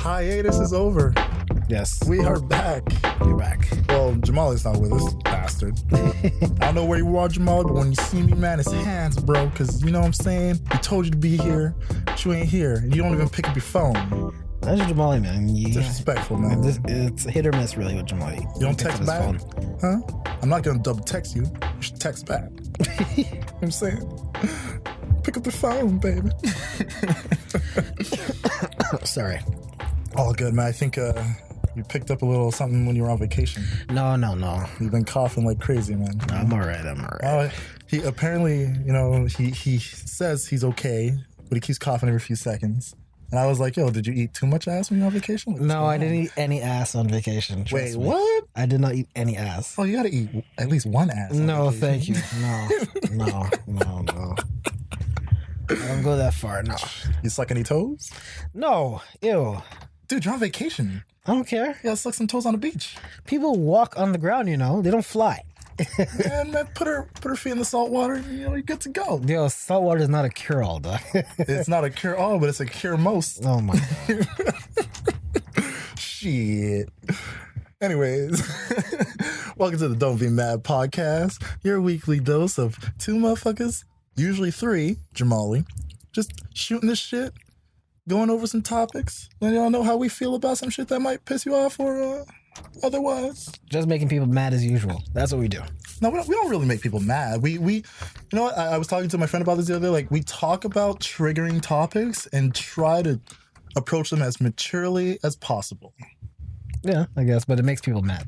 hiatus is over. Yes. We are back. You're back. Well, Jamali's not with us, bastard. I don't know where you are, Jamal, but when you see me, man, it's hands, bro. Because you know what I'm saying? We told you to be here, but you ain't here. And you don't even pick up your phone. That's your Jamali, man. Disrespectful, man. It's hit or miss, really, with Jamali. You don't text back? Huh? I'm not going to double text you. You should text back. You know what I'm saying? Pick up the phone, baby. Sorry. All good, man. I think you picked up a little something when you were on vacation. No. You've been coughing like crazy, man. No, I'm all right. He apparently, he says he's okay, but he keeps coughing every few seconds. And I was like, yo, did you eat too much ass when you were on vacation? No, I didn't eat any ass on vacation. Wait, what? I did not eat any ass. Oh, you got to eat at least one ass. No, thank you. No. I don't go that far, no. You suck any toes? No, ew. Dude, you're on vacation. I don't care. You gotta suck some toes on the beach. People walk on the ground, they don't fly. Man, put her feet in the salt water, you're good to go. Yo, salt water is not a cure-all, dog. It's not a cure-all, but it's a cure most. Oh my God. Shit. Anyways, welcome to the Don't Be Mad podcast, your weekly dose of two motherfuckers, usually three, Jamali, just shooting this shit, going over some topics, and y'all know how we feel about some shit that might piss you off or otherwise. Just making people mad as usual. That's what we do. No, we don't really make people mad. We you know what? I was talking to my friend about this the other day. Like, we talk about triggering topics and try to approach them as maturely as possible. Yeah, I guess, but it makes people mad.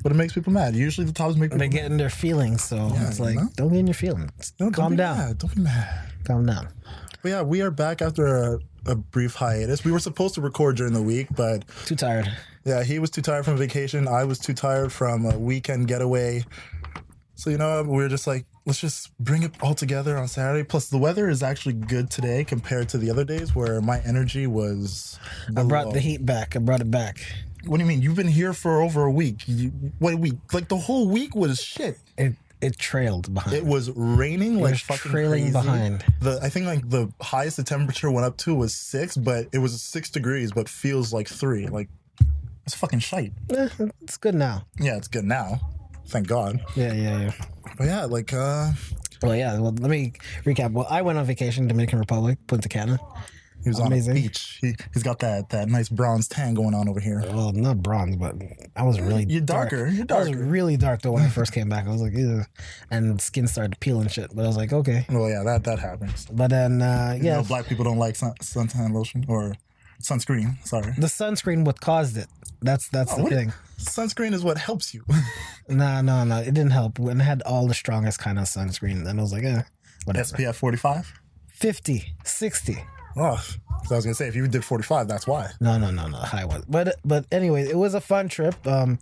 Usually the topics make people They get in their feelings, so it's like, don't get in your feelings. No, Calm down. Mad. Don't be mad. Calm down. But yeah, we are back after a brief hiatus. We were supposed to record during the week, but... Too tired. Yeah, he was too tired from vacation. I was too tired from a weekend getaway. So, we were just like, let's just bring it all together on Saturday. Plus, the weather is actually good today compared to the other days where my energy was below. I brought the heat back. I brought it back. What do you mean? You've been here for over a week. What a week? Like, the whole week was shit. It trailed behind. It was raining like fucking trailing crazy. Behind. I think like the highest the temperature went up to was 6, but it was 6 degrees, but feels like 3. Like, it's fucking shite. It's good now. Yeah, it's good now. Thank God. Yeah. But yeah, like Well, let me recap. Well, I went on vacation, Dominican Republic, Punta Cana. He was amazing. On a beach. He's got that nice bronze tan going on over here. Well, not bronze, but I was really You're darker. I was really dark though when I first came back. I was like, ew. And skin started to peel and shit. But I was like, okay. Well, yeah, that happens. But then, black people don't like suntan lotion or sunscreen. Sorry. The sunscreen what caused it. That's the thing. Sunscreen is what helps you. No. It didn't help. When I had all the strongest kind of sunscreen, then I was like, whatever. SPF 45? 50, 60. Oh, so I was gonna say if you did 45, that's why. No, high one. But anyway, it was a fun trip. One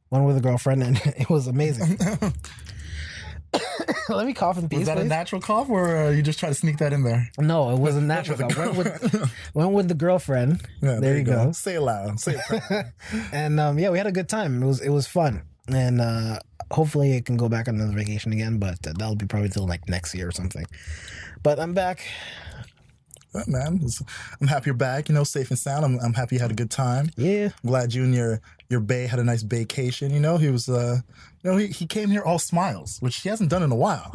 with a girlfriend, and it was amazing. Let me cough in peace. Was that please? A natural cough, or you just try to sneak that in there? No, it wasn't natural cough. Went with the girlfriend. Yeah, there you go. Say it loud. Say it. And we had a good time. It was fun, and hopefully it can go back on another vacation again. But that'll be probably till like next year or something. But I'm back. Yeah, man, I'm happy you're back. Safe and sound. I'm happy you had a good time. Yeah. I'm glad you and your bae had a nice vacation. He was he came here all smiles, which he hasn't done in a while.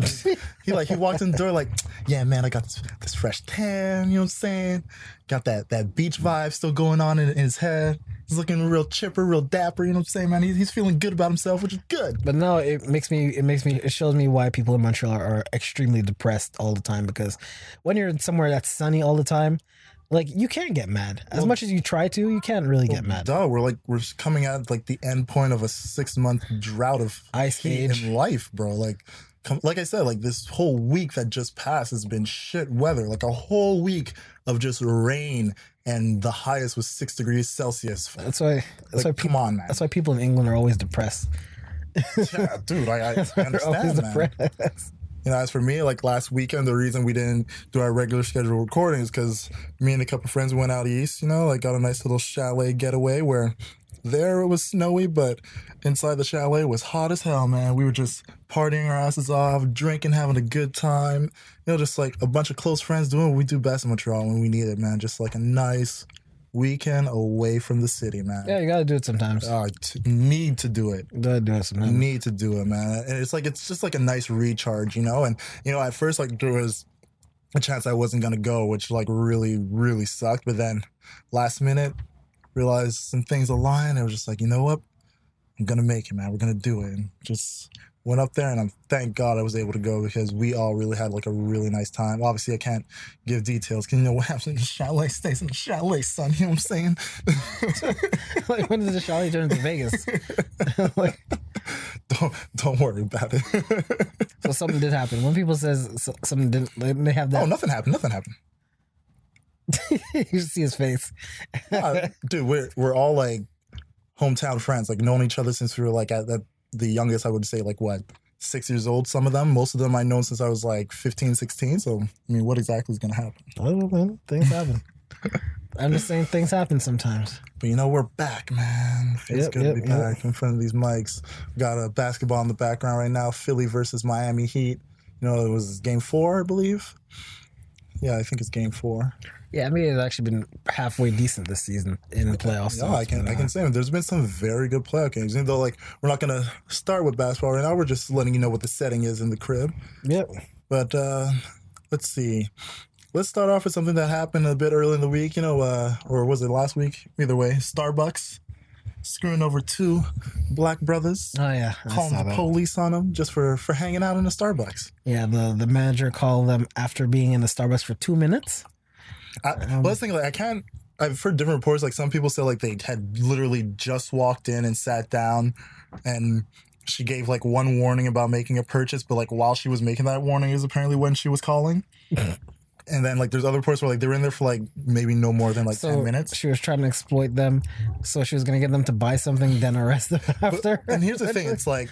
He walked in the door like, yeah, man, I got this fresh tan. You know what I'm saying? Got that beach vibe still going on in his head. He's looking real chipper, real dapper. You know what I'm saying, man? He's feeling good about himself, which is good. But no, it shows me why people in Montreal are extremely depressed all the time, because when you're somewhere that's sunny all the time, like, you can't get mad. As much as you try to, you can't really get mad. Duh, we're coming at like the end point of a 6-month drought of ice age in life, bro. Like I said, like this whole week that just passed has been shit weather. Like a whole week of just rain, and the highest was 6 degrees Celsius. That's why come on, man. That's why people in England are always depressed. Yeah, dude, I understand, man. As for me, like last weekend, the reason we didn't do our regular scheduled recording is because me and a couple friends went out east, got a nice little chalet getaway where there it was snowy, but inside the chalet was hot as hell, man. We were just partying our asses off, drinking, having a good time. Just like a bunch of close friends doing what we do best in Montreal when we need it, man. Just like a nice, weekend away from the city, man. Yeah, you gotta do it sometimes. Need to do it. Gotta do it sometimes. Need to do it, man. And it's just like a nice recharge, you know. And you know, at first, like there was a chance I wasn't gonna go, which like really, really sucked. But then last minute, realized some things aligned. I was just like, you know what, I'm gonna make it, man. We're gonna do it. And just went up there, and thank God I was able to go because we all really had like a really nice time. Obviously, I can't give details because you know what happens in the chalet stays in the chalet, son. You know what I'm saying? Like, when does the chalet turn into Vegas? Like, don't worry about it. So something did happen. When people says something didn't, they have that. Oh, nothing happened. Nothing happened. You see his face. Dude, we're all like hometown friends, like known each other since we were like at the youngest, I would say like what, 6 years old. Some of them, most of them I known since I was like 15, 16. So, I mean, what exactly is going to happen? I don't know, man. Things happen. I'm just saying things happen sometimes. But you know, we're back, man. It's good to be back in front of these mics. We got a basketball in the background right now. Philly versus Miami Heat. You know, it was game 4, I believe. Yeah, I think it's game 4. Yeah, I mean, it's actually been halfway decent this season in the playoffs. Yeah, I can say there's been some very good playoff games. Even though, like, we're not going to start with basketball right now. We're just letting you know what the setting is in the crib. Yep. But let's see. Let's start off with something that happened a bit early in the week, you know, or was it last week? Either way, Starbucks screwing over 2 black brothers. Oh, yeah. Calling the police on them just for hanging out in a Starbucks. Yeah, the manager called them after being in the Starbucks for 2 minutes. I was thinking, like, I've heard different reports. Like, some people said, like, they had literally just walked in and sat down, and she gave, like, one warning about making a purchase, but, like, while she was making that warning is apparently when she was calling. And then, like, there's other reports where, like, they were in there for, like, maybe no more than, like, 10 minutes. She was trying to exploit them, so she was going to get them to buy something, then arrest them after. And here's the thing. It's, like,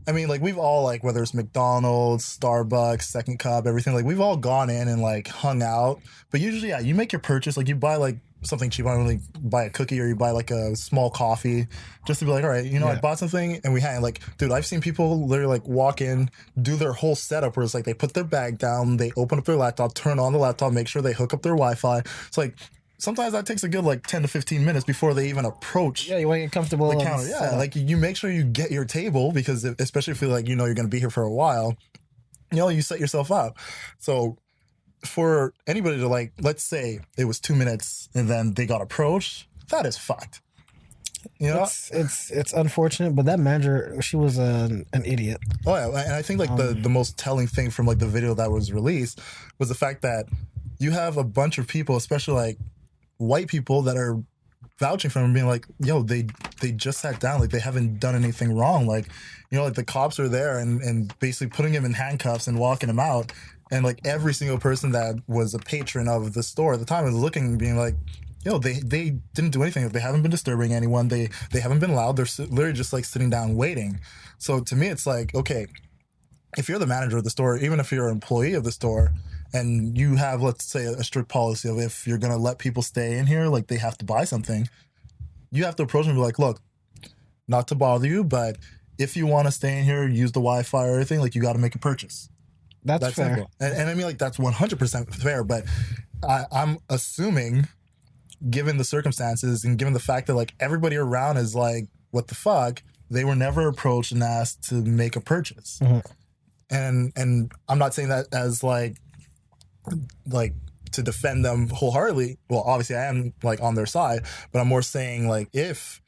I mean, like, we've all, like, whether it's McDonald's, Starbucks, Second Cup, everything, like, we've all gone in and, like, hung out. But usually, yeah, you make your purchase, like, you buy, like, something cheap. I don't really buy a cookie or you buy, like, a small coffee just to be like, all right, you know, I bought something and we hang. Like, dude, I've seen people literally, like, walk in, do their whole setup where it's, like, they put their bag down, they open up their laptop, turn on the laptop, make sure they hook up their Wi-Fi. It's, like, sometimes that takes a good, like, 10 to 15 minutes before they even approach. Yeah, you want to get comfortable. The counter. Yeah, like, you make sure you get your table because especially if you, like, you know, you're going to be here for a while, you know, you set yourself up. So for anybody to, like, let's say it was 2 minutes and then they got approached, that is fucked. You know, it's unfortunate, but that manager, she was an idiot. Oh yeah, and I think like the most telling thing from like the video that was released was the fact that you have a bunch of people, especially like white people, that are vouching for him, being like, yo, they just sat down, like they haven't done anything wrong, like, you know, like the cops are there and basically putting him in handcuffs and walking him out, and like every single person that was a patron of the store at the time was looking and being like, yo, they didn't do anything. They haven't been disturbing anyone. They haven't been loud. They're literally just like sitting down waiting. So to me, it's like, okay, if you're the manager of the store, even if you're an employee of the store, and you have, let's say, a strict policy of if you're going to let people stay in here, like they have to buy something, you have to approach them and be like, look, not to bother you, but if you want to stay in here, use the Wi-Fi or anything, like you got to make a purchase. That's fair. Simple. And I mean, like, that's 100% fair, but I'm assuming, given the circumstances and given the fact that like everybody around is like, what the fuck, they were never approached and asked to make a purchase. Mm-hmm. And I'm not saying that as like to defend them wholeheartedly. Well, obviously I am like on their side, but I'm more saying like, if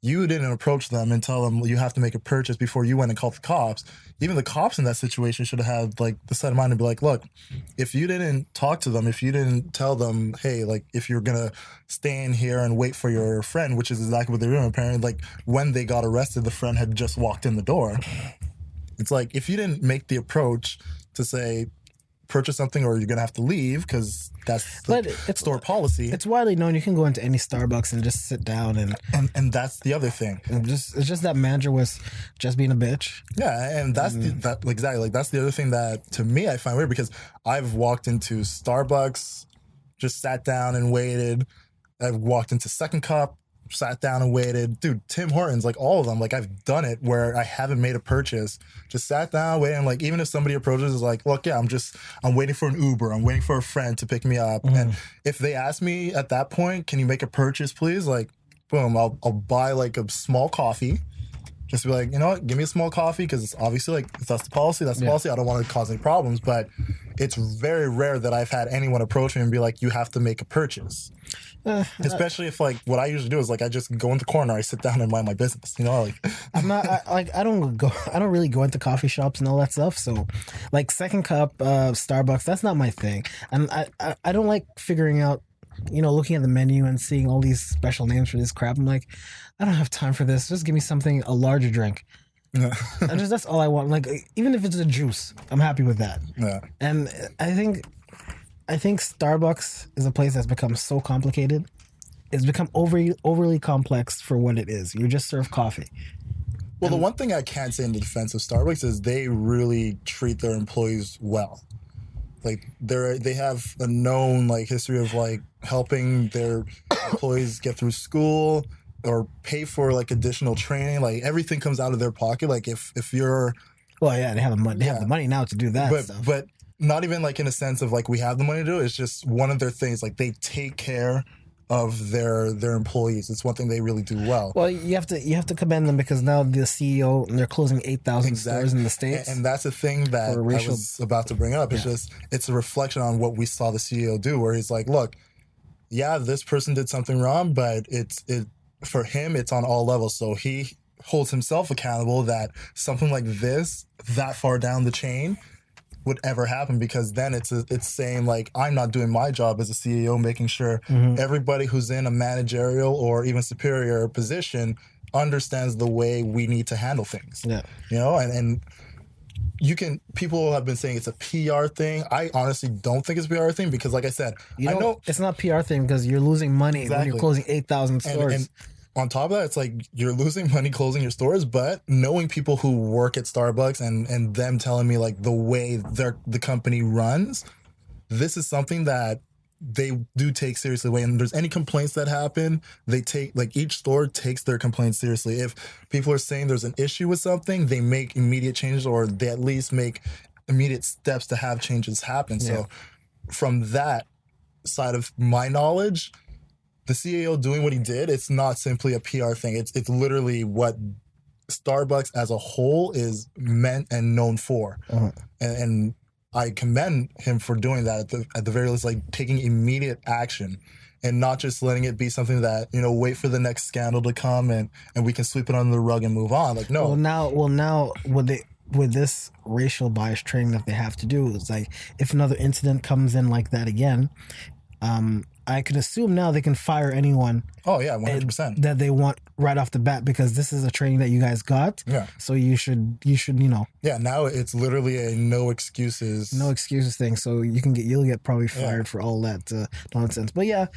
you didn't approach them and tell them you have to make a purchase before you went and called the cops, even the cops in that situation should have had like the set of mind to be like, look, if you didn't talk to them, if you didn't tell them, hey, like if you're gonna stay in here and wait for your friend, which is exactly what they were doing, apparently, like when they got arrested, the friend had just walked in the door. It's like, if you didn't make the approach to say, purchase something or you're gonna have to leave, because that's the store policy. It's widely known you can go into any Starbucks and just sit down and that's the other thing. It's just that manager was just being a bitch. Yeah, and that's exactly, like that's the other thing that to me I find weird, because I've walked into Starbucks, just sat down and waited. I've walked into Second Cup, sat down and waited. Dude, Tim Hortons, like all of them, like I've done it where I haven't made a purchase. Just sat down, waiting. Like even if somebody approaches, is like, look, yeah, I'm waiting for an Uber. I'm waiting for a friend to pick me up. And if they ask me at that point, can you make a purchase, please? Like, boom, I'll buy like a small coffee. Just be like, you know what, give me a small coffee because it's obviously like, if that's the policy, that's the policy. I don't want to cause any problems, but it's very rare that I've had anyone approach me and be like, you have to make a purchase. Especially if like, what I usually do is like, I just go in the corner, I sit down and mind my business, you know? Like, I don't really go into coffee shops and all that stuff. So like second cup, Starbucks, that's not my thing. And I don't like figuring out, you know, looking at the menu and seeing all these special names for this crap. I'm like, I don't have time for this. Just give me something, a larger drink. Yeah. And that's all I want. Like, even if it's a juice, I'm happy with that. Yeah. And I think Starbucks is a place that's become so complicated. It's become overly complex for what it is. You just serve coffee. Well, the one thing I can't say in the defense of Starbucks is they really treat their employees well. Like they have a known like history of like helping their employees get through school or pay for like additional training. Like everything comes out of their pocket. Like if you're, well, yeah, they have the money. They have the money now to do that stuff. But not even like in a sense of like we have the money to do it. It's just one of their things. Like they take care of their employees. It's one thing they really do well. Well, you have to commend them because now the CEO and they're closing 8,000 stores in the States. And that's the thing that I was about to bring up. It's it's a reflection on what we saw the CEO do, where he's like, look, yeah, this person did something wrong, but for him, it's on all levels. So he holds himself accountable that something like this, that far down the chain, would ever happen, because then it's saying like, I'm not doing my job as a CEO, making sure everybody who's in a managerial or even superior position understands the way we need to handle things. Yeah. You know, and people have been saying it's a PR thing. I honestly don't think it's a PR thing because like I said, I know it's not a PR thing because you're losing money when you're closing 8,000 stores. And on top of that, it's like you're losing money closing your stores, but knowing people who work at Starbucks and them telling me like the way the company runs, this is something that they do take seriously. When there's any complaints that happen, they take, like each store takes their complaints seriously. If people are saying there's an issue with something, they make immediate changes, or they at least make immediate steps to have changes happen. Yeah. So from that side of my knowledge, the CEO doing what he did, it's not simply a PR thing. It's literally what Starbucks as a whole is meant and known for. And I commend him for doing that at the very least, like taking immediate action and not just letting it be something that, you know, wait for the next scandal to come and we can sweep it under the rug and move on. Like, no. Well, now with this racial bias training that they have to do, it's like if another incident comes in like that again, I could assume now they can fire anyone. Oh yeah, 100%. That they want right off the bat, because this is a training that you guys got. Yeah. So you should, you know. Yeah. Now it's literally a no excuses thing. So you'll get probably fired for all that nonsense. But yeah,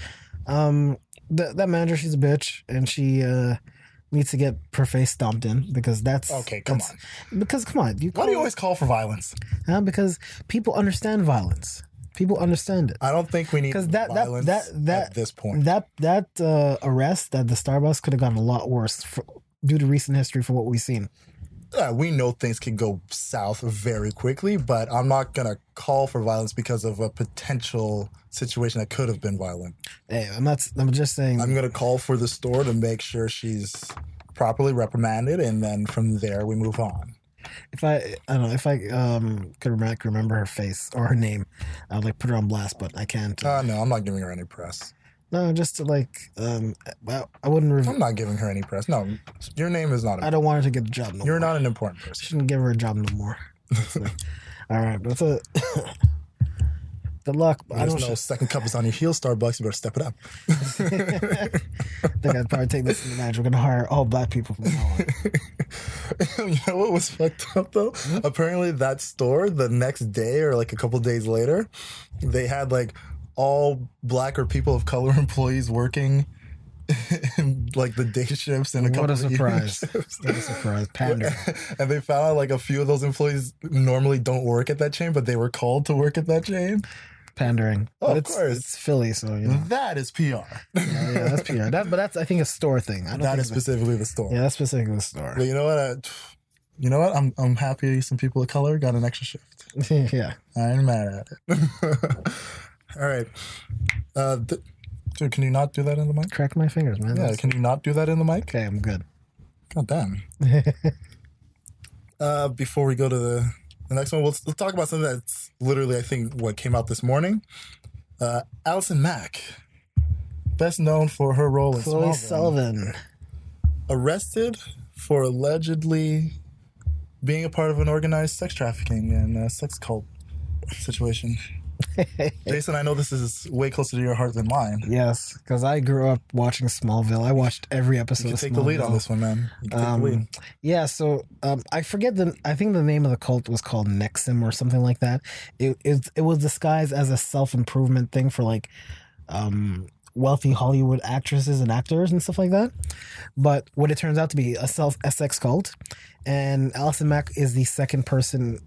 that manager, she's a bitch, and she needs to get her face stomped in, because that's okay. Come on. Because come on, why do you always call for violence? Because people understand violence. People understand it. I don't think we need violence at this point. That arrest at the Starbucks could have gotten a lot worse due to recent history for what we've seen. We know things can go south very quickly, but I'm not going to call for violence because of a potential situation that could have been violent. Hey, I'm just saying. I'm going to call for the store to make sure she's properly reprimanded, and then from there we move on. If I could remember her face or her name, I'd like put her on blast, but I can't. No, I'm not giving her any press. No, just to I wouldn't. I'm not giving her any press. No, your name is not. I don't want her to get the job. You're not an important person. Shouldn't give her a job no more. All right, that's it. Good luck. Second cup is on your heel, Starbucks. You better step it up. I think I'd probably take this in the match. We're going to hire all black people from now on. You know what was fucked up, though? Mm-hmm. Apparently, that store, the next day or like a couple days later, they had like all black or people of color employees working in like the day shifts and a couple of evening shifts. What a surprise. Pander. And they found out like a few of those employees normally don't work at that chain, but they were called to work at that chain. pandering. Oh, but of course. It's Philly, so you know. That is PR. Yeah, that's PR. But that's I think a store thing. That is specifically the store. Yeah, that's specifically the store. But you know what? I'm happy some people of color got an extra shift. Yeah. I ain't mad at it. All right. Dude, can you not do that in the mic? Crack my fingers, man. Yeah, can you not do that in the mic? Okay, I'm good. God damn. Before we go to the next one, let's talk about something that's literally, I think, what came out this morning. Allison Mack, best known for her role in Chloe Smallville, Sullivan, arrested for allegedly being a part of an organized sex trafficking and sex cult situation. Jason, I know this is way closer to your heart than mine. Yes, because I grew up watching Smallville. I watched every episode. You can of take Smallville. the lead on this one, man. You can take the lead. Yeah, so I forget I think the name of the cult was called Nexum or something like that. It was disguised as a self-improvement thing for like wealthy Hollywood actresses and actors and stuff like that. But what it turns out to be a sex cult, and Allison Mack is the second person.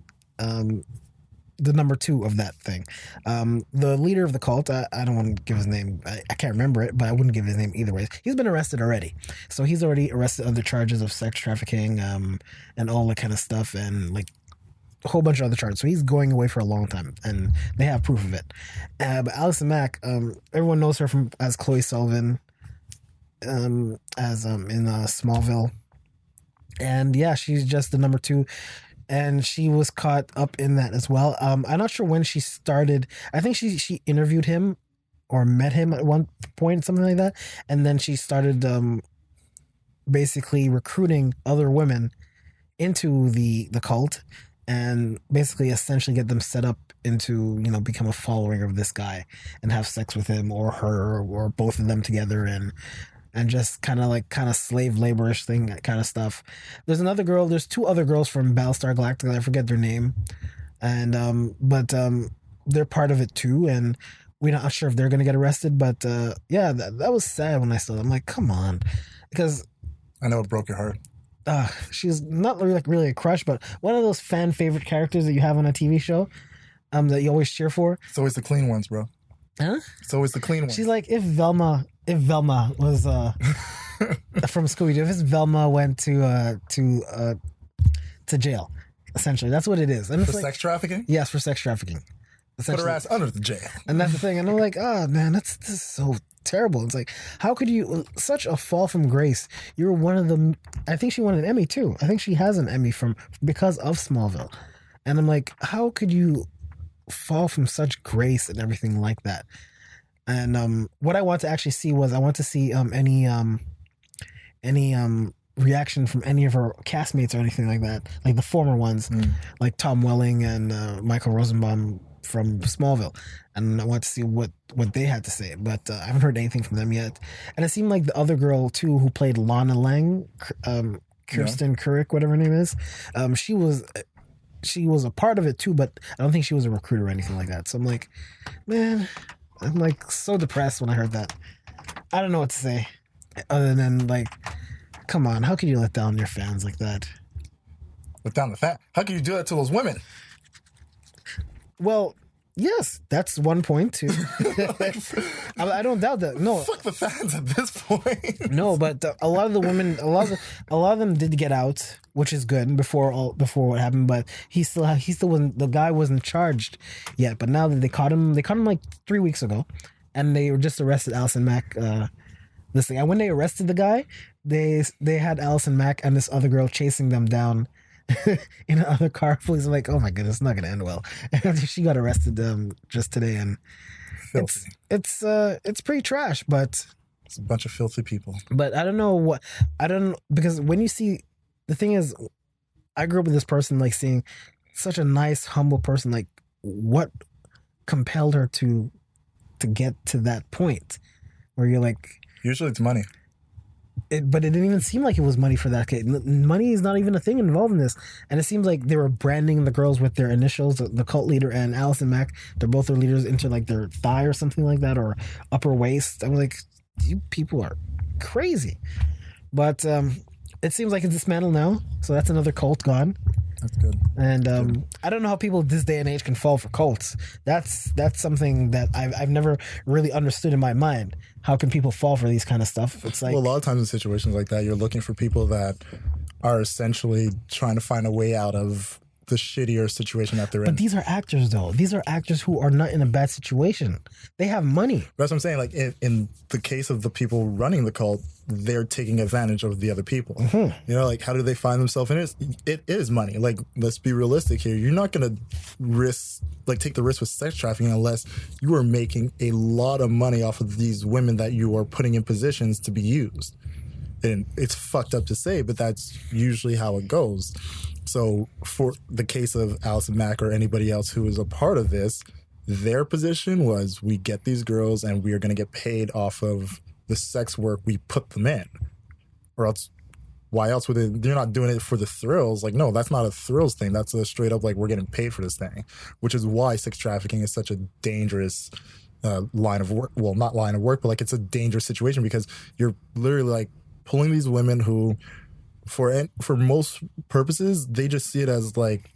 The number 2 of that thing. The leader of the cult, I don't want to give his name. I can't remember it, but I wouldn't give his name either way. He's been arrested already. So he's already arrested under charges of sex trafficking and all that kind of stuff and like a whole bunch of other charges. So he's going away for a long time and they have proof of it. But Allison Mack, everyone knows her as Chloe Sullivan in Smallville. And yeah, she's just the number 2. And she was caught up in that as well. I'm not sure when she started. I think she interviewed him or met him at one point, something like that. And then she started basically recruiting other women into the cult and basically essentially get them set up into, become a following of this guy and have sex with him or her or both of them together and just kind of slave laborish thing kind of stuff. There's 2 other girls from Battlestar Galactica. I forget their name. And, but they're part of it too. And we're not sure if they're going to get arrested, but yeah, that was sad when I saw them. I'm like, come on. Because I know it broke your heart. She's not really a crush, but one of those fan favorite characters that you have on a TV show that you always cheer for. It's always the clean ones, bro. Huh? It's always the clean ones. She's like, if Velma was from Scooby-Doo, if Velma went to jail, essentially, that's what it is. And for sex trafficking? Yes, for sex trafficking. Put her ass under the jail. And that's the thing. And I'm like, man, this is so terrible. It's like, how could you, such a fall from grace. You're one of the, I think she won an Emmy too. I think she has an Emmy because of Smallville. And I'm like, how could you fall from such grace and everything like that? And what I want to actually see was any reaction from any of her castmates or anything like that, like the former ones, like Tom Welling and Michael Rosenbaum from Smallville, and I want to see what they had to say, but I haven't heard anything from them yet. And it seemed like the other girl too, who played Lana Lang, Kirsten Couric, whatever her name is, she was a part of it too, but I don't think she was a recruiter or anything like that. So I'm like, man, I'm like so depressed when I heard that. I don't know what to say other than like, come on, how can you let down your fans like that? Let down the fan? How can you do that to those women? Well, yes, that's one point too. I don't doubt that. No, fuck the fans at this point. No, but a lot of the women, a lot of them did get out, which is good before what happened. But he still wasn't. The guy wasn't charged yet. But now that they caught him like 3 weeks ago, and they were just arrested Allison Mack. This thing. And when they arrested the guy, they had Allison Mack and this other girl chasing them down in another car. Police are like, oh my goodness, it's not gonna end well. And she got arrested just today, and filthy. It's pretty trash, but it's a bunch of filthy people. But I don't know because when you see, the thing is, I grew up with this person, like seeing such a nice, humble person. Like, what compelled her to get to that point where you're like, usually it's money. But it didn't even seem like it was money for that kid. Money is not even a thing involved in this. And it seems like they were branding the girls with their initials, the cult leader and Allison Mack. They're both their leaders into like their thigh or something like that, or upper waist. I'm like, you people are crazy. But it seems like it's dismantled now. So that's another cult gone. That's good. And I don't know how people this day and age can fall for cults. That's something that I've never really understood in my mind. How can people fall for these kind of stuff? It's like, well, a lot of times in situations like that, you're looking for people that are essentially trying to find a way out of the shittier situation that they're in. But these are actors, though. These are actors who are not in a bad situation. They have money. That's what I'm saying. Like in the case of the people running the cult, they're taking advantage of the other people. Mm-hmm. You know, like how do they find themselves in it? It is money. Like, let's be realistic here. You're not going to take the risk with sex trafficking unless you are making a lot of money off of these women that you are putting in positions to be used. And it's fucked up to say, but that's usually how it goes. So for the case of Allison Mack or anybody else who is a part of this, their position was, we get these girls and we are going to get paid off of the sex work we put them in. Or else, why else would they're not doing it for the thrills? Like, no, that's not a thrills thing. That's a straight up, like, we're getting paid for this thing. Which is why sex trafficking is such a dangerous line of work. Well, not line of work, but like it's a dangerous situation because you're literally like pulling these women who, for most purposes, they just see it as like,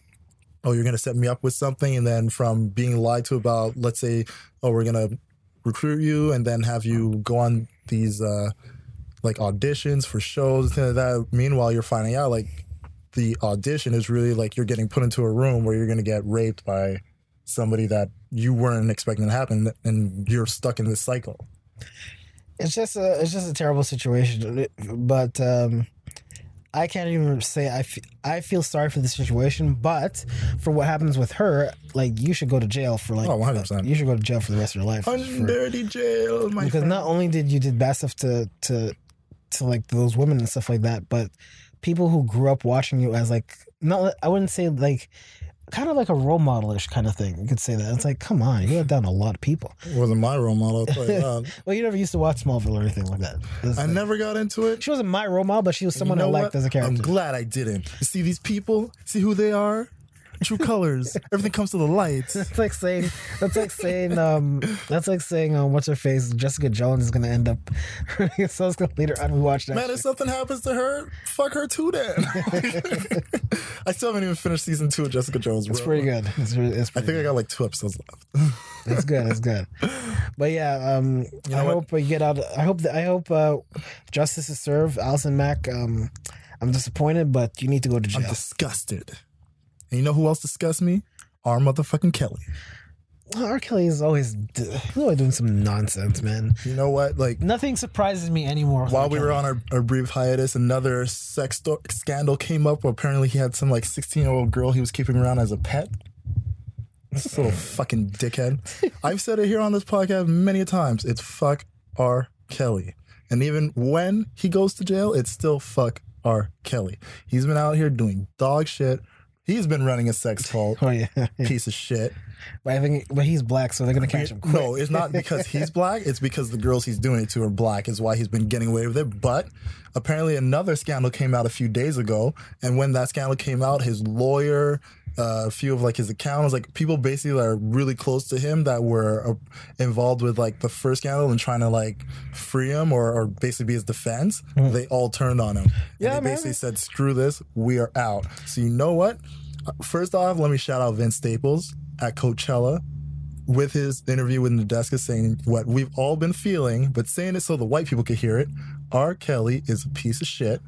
oh, you're going to set me up with something. And then from being lied to about, let's say, oh, we're going to recruit you and then have you go on these like auditions for shows and things like that. Meanwhile, you're finding out like the audition is really like you're getting put into a room where you're going to get raped by somebody that you weren't expecting to happen, and you're stuck in this cycle. It's just a terrible situation, but I can't even say I feel sorry for the situation, but for what happens with her, like, you should go to jail for 100%. You should go to jail for the rest of your life. Dirty jail, my because friend. Not only did you did bad stuff to like those women and stuff like that, but people who grew up watching you as like, not, I wouldn't say like, kind of like a role model-ish kind of thing. You could say that. It's like, come on, you let down a lot of people. It wasn't my role model, I'll tell you that. Well, you never used to watch Smallville or anything like that. I never got into it. She wasn't my role model, but she was someone I liked as a character. I'm glad I didn't. You see these people? See who they are? True colors. Everything comes to the lights. That's like saying what's her face? Jessica Jones is gonna end up so it's gonna lead her on. We watch that. Man, shit. if something happens to her, fuck her too then. I still haven't even finished season 2 of Jessica Jones, bro. It's pretty good. I think I got like 2 episodes left. It's good. But yeah, I hope we get out. I hope justice is served. Allison Mack, I'm disappointed, but you need to go to jail. I'm disgusted. And you know who else disgusts me? Our motherfucking Kelly. R. Kelly is always doing some nonsense, man. You know what? Like, nothing surprises me anymore. While we were on our brief hiatus, another sex scandal came up where apparently he had some like 16-year-old girl he was keeping around as a pet. This little fucking dickhead. I've said it here on this podcast many times. It's fuck R. Kelly. And even when he goes to jail, it's still fuck R. Kelly. He's been out here doing dog shit. He's been running a sex cult. Oh, yeah. Piece of shit. But he's black, so they're going to catch him quick. No, it's not because he's black. It's because the girls he's doing it to are black is why he's been getting away with it. But apparently another scandal came out a few days ago. And when that scandal came out, his lawyer, a few of like his accountants, like people basically that are really close to him that were involved with like the first scandal and trying to like free him or basically be his defense, they all turned on him. Yeah, and they basically said, screw this, we are out. So you know what? First off, let me shout out Vince Staples at Coachella with his interview with Nadeska saying what we've all been feeling, but saying it so the white people could hear it. R. Kelly is a piece of shit.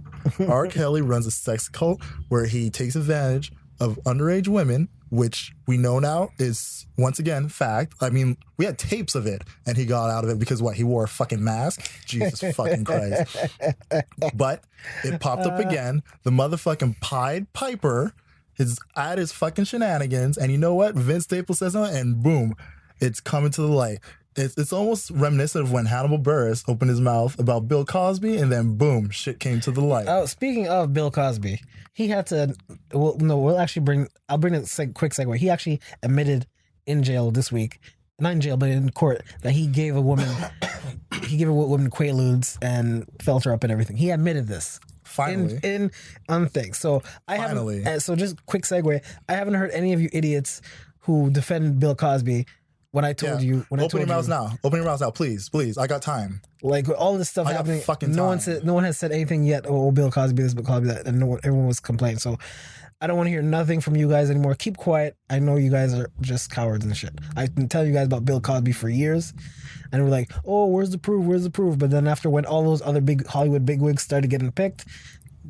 R. Kelly runs a sex cult where he takes advantage of underage women, which we know now is, once again, fact. I mean, we had tapes of it, and he got out of it because, what, he wore a fucking mask? Jesus fucking Christ. But it popped up again. The motherfucking Pied Piper is at his fucking shenanigans, and you know what? Vince Staples says something, and boom, it's coming to the light. It's almost reminiscent of when Hannibal Buress opened his mouth about Bill Cosby, and then boom, shit came to the light. Oh, speaking of Bill Cosby, he had to. I'll bring a quick segue. He actually admitted in jail this week, not in jail, but in court, that he gave a woman Quaaludes and felt her up and everything. He admitted this. Finally. In things. So so just quick segue. I haven't heard any of you idiots who defend Bill Cosby when I told you. Open your mouths now. Open your mouths now, please. I got time. Like all this stuff happening. Fucking no time. one has said anything yet. Oh, Bill Cosby this, Bill Cosby that, and everyone was complaining. So I don't want to hear nothing from you guys anymore. Keep quiet. I know you guys are just cowards and shit. I've been telling you guys about Bill Cosby for years, and we're like, oh, where's the proof? Where's the proof? But then after when all those other big Hollywood bigwigs started getting picked,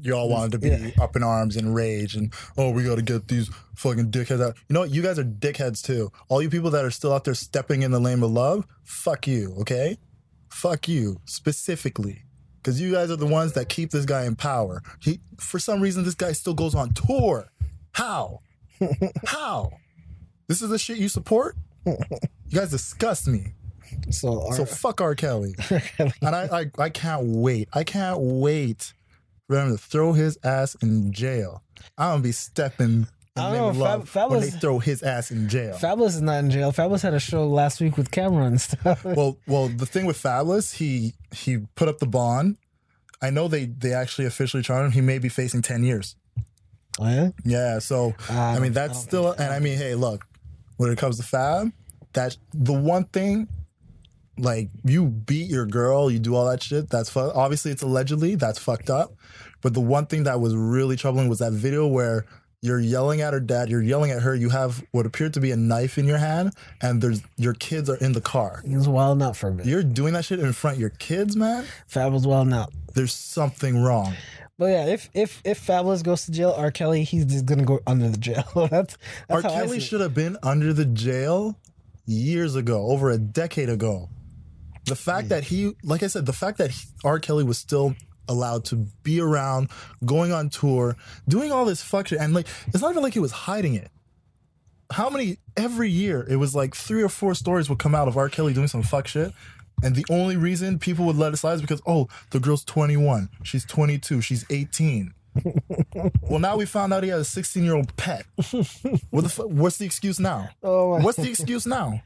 you all wanted to be up in arms and rage and, oh, we got to get these fucking dickheads out. You know what? You guys are dickheads too. All you people that are still out there stepping in the lane of love, fuck you, okay? Fuck you, specifically. Because you guys are the ones that keep this guy in power. For some reason, this guy still goes on tour. How? How? This is the shit you support? You guys disgust me. So fuck R. Kelly. And I can't wait. I can't wait for them to throw his ass in jail. I'm gonna be stepping in love when they throw his ass in jail. Fabulous is not in jail. Fabulous had a show last week with Cameron and stuff. Well, the thing with Fabulous, he put up the bond. I know they actually officially charged him. He may be facing 10 years. Oh yeah? Yeah, so I mean that's still, and I mean, hey, look, when it comes to Fab, that's the one thing. Like, you beat your girl, you do all that shit, that's obviously it's allegedly, that's fucked up. But the one thing that was really troubling was that video where you're yelling at her dad, you're yelling at her, you have what appeared to be a knife in your hand, and your kids are in the car. He was wilding out for a bit. You're doing that shit in front of your kids, man? Fab was wilding out. There's something wrong. But yeah, if Fabulous goes to jail, R. Kelly, he's just gonna go under the jail. that's R. Kelly should have been under the jail years ago, over a decade ago. The fact that like I said, the fact that R. Kelly was still allowed to be around, going on tour, doing all this fuck shit, and like, it's not even like he was hiding it. Every year, it was like 3 or 4 stories would come out of R. Kelly doing some fuck shit, and the only reason people would let it slide is because, oh, the girl's 21, she's 22, she's 18. Well, now we found out he has a 16-year-old pet. What's the excuse now? What's the excuse now?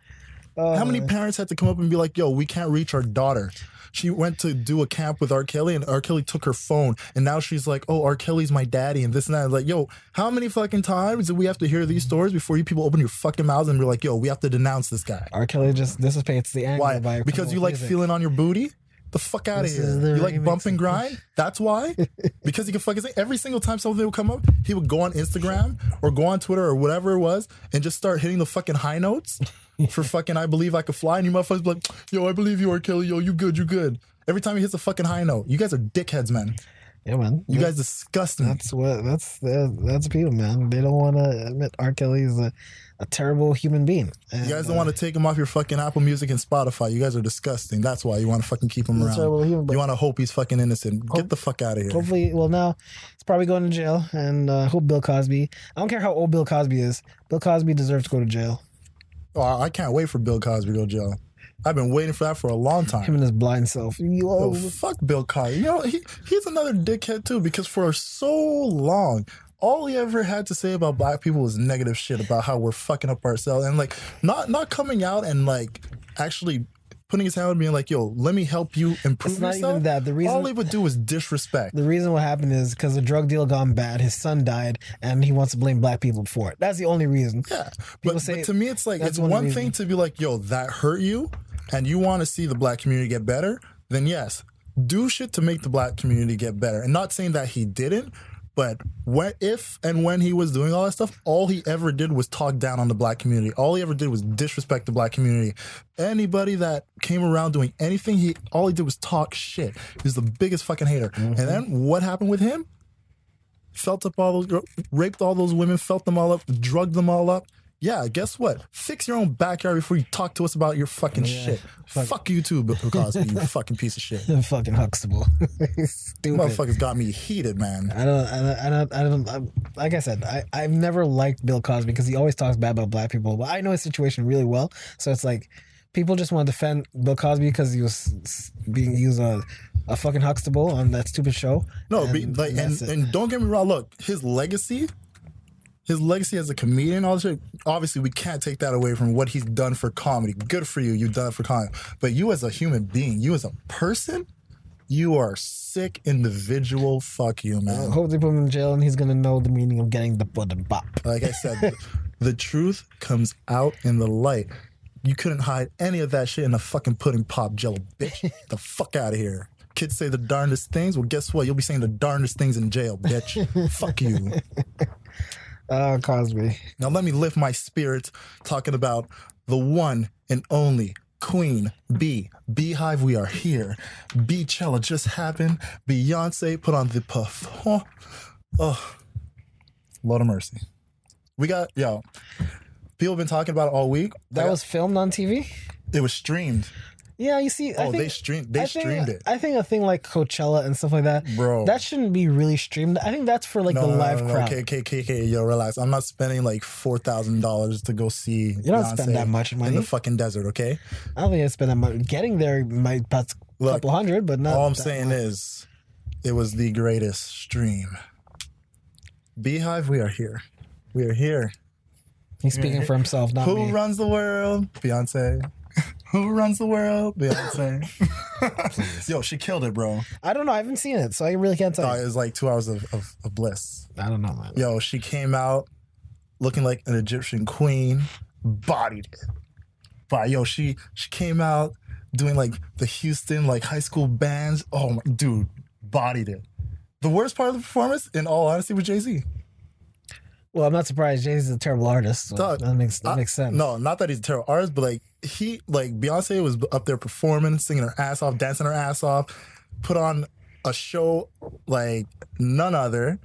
How many parents had to come up and be like, yo, we can't reach our daughter. She went to do a camp with R. Kelly, and R. Kelly took her phone, and now she's like, oh, R. Kelly's my daddy, and this and that. Like, yo, how many fucking times do we have to hear these stories before you people open your fucking mouths and be like, yo, we have to denounce this guy? R. Kelly just dissipates the anger. Why? Because you like feeling on your booty? The fuck out of here. You like bump and grind? That's why? Because he can fucking say every single time something would come up, he would go on Instagram or go on Twitter or whatever it was and just start hitting the fucking high notes for fucking I Believe I Could Fly, and you motherfuckers be like, yo, I believe you, R. Kelly, yo, you good, you good. Every time he hits a fucking high note. You guys are dickheads, man. Yeah, man. You guys disgust me. That's people, man. They don't want to admit R. Kelly is a terrible human being. And, you guys don't want to take him off your fucking Apple Music and Spotify. You guys are disgusting. That's why you want to fucking keep him around. You want to hope he's fucking innocent. Get the fuck out of here. Hopefully, well, now he's probably going to jail, and hope Bill Cosby. I don't care how old Bill Cosby is. Bill Cosby deserves to go to jail. Oh, I can't wait for Bill Cosby to go to jail. I've been waiting for that for a long time. Him and his blind self. Yo, fuck Bill Cosby. You know, he's another dickhead too, because for so long, all he ever had to say about black people was negative shit about how we're fucking up ourselves, and like not coming out and like actually putting his hand and being like, yo, let me help you improve it's not yourself. Even that. The reason, all he would do was disrespect. The reason what happened is because the drug deal gone bad, his son died, and he wants to blame black people for it. That's the only reason. Yeah. But to me, it's like, it's one thing to be like, yo, that hurt you, and you want to see the black community get better, then yes, do shit to make the black community get better. And not saying that he didn't, but if and when he was doing all that stuff, all he ever did was talk down on the black community. All he ever did was disrespect the black community. Anybody that came around doing anything, all he did was talk shit. He was the biggest fucking hater. Mm-hmm. And then what happened with him? Raped all those women, felt them all up, drugged them all up. Yeah, guess what? Fix your own backyard before you talk to us about your fucking shit. Fuck you too, Bill Cosby, you fucking piece of shit. Fucking Huxtable. Stupid. Motherfuckers got me heated, man. I don't. Like I said, I've never liked Bill Cosby because he always talks bad about black people. But I know his situation really well, so it's like people just want to defend Bill Cosby because he was a fucking Huxtable on that stupid show. No, and don't get me wrong. Look, his legacy as a comedian, all this shit, obviously we can't take that away from what he's done for comedy. Good for you. You've done it for comedy. But you as a human being, you as a person, you are a sick individual. Fuck you, man. I hope they put him in jail and he's going to know the meaning of getting the bop. Like I said, the truth comes out in the light. You couldn't hide any of that shit in a fucking pudding pop jello, bitch. Get the fuck out of here. Kids say the darndest things. Well, guess what? You'll be saying the darndest things in jail, bitch. Fuck you. Cosby. Now let me lift my spirits talking about the one and only Queen B. Beehive, we are here. Beachella just happened. Beyonce put on the perform. Oh, Lord of mercy. We got, people have been talking about it all week. That was filmed on TV? It was streamed. Yeah, you see, they streamed it. I think a thing like Coachella and stuff like that, bro, that shouldn't be really streamed. I think that's for like the live crowd. Okay, yo, relax. I'm not spending like $4,000 to go see. You don't spend that much money in the fucking desert, okay? I don't think I spend that much. Getting there might a couple hundred, but not. All I'm saying is, it was the greatest stream. Beehive, we are here. We are here. He's speaking for himself, not me. Who runs the world? Beyonce. Who runs the world? Beyonce. Yo, she killed it, bro. I don't know. I haven't seen it, so I really can't tell you. It was like 2 hours of bliss. I don't know, man. Yo, she came out looking like an Egyptian queen, bodied it. But yo, she came out doing like the Houston like high school bands. Oh my dude, bodied it. The worst part of the performance, in all honesty, was Jay-Z. Well, I'm not surprised. Jay-Z's a terrible artist. So Dog, that makes sense. No, not that he's a terrible artist, but like Beyonce was up there performing, singing her ass off, dancing her ass off, put on a show like none other.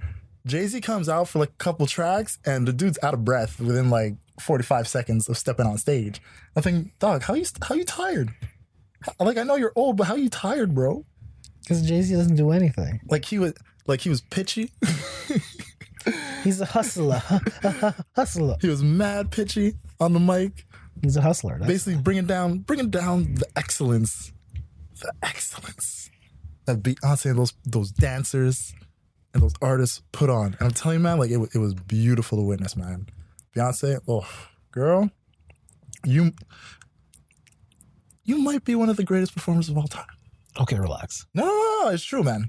Jay-Z comes out for like a couple tracks, and the dude's out of breath within like 45 seconds of stepping on stage. I think, dog, how you tired? Like, I know you're old, but how you tired, bro? Because Jay-Z doesn't do anything. Like he was pitchy. He's a hustler. Hustler. He was mad pitchy on the mic. He's a hustler. Basically bringing down the excellence. The excellence that Beyonce and those dancers and those artists put on. And I'm telling you, man, like it was beautiful to witness, man. Beyonce, oh, girl, you might be one of the greatest performers of all time. Okay, relax. No, it's true, man.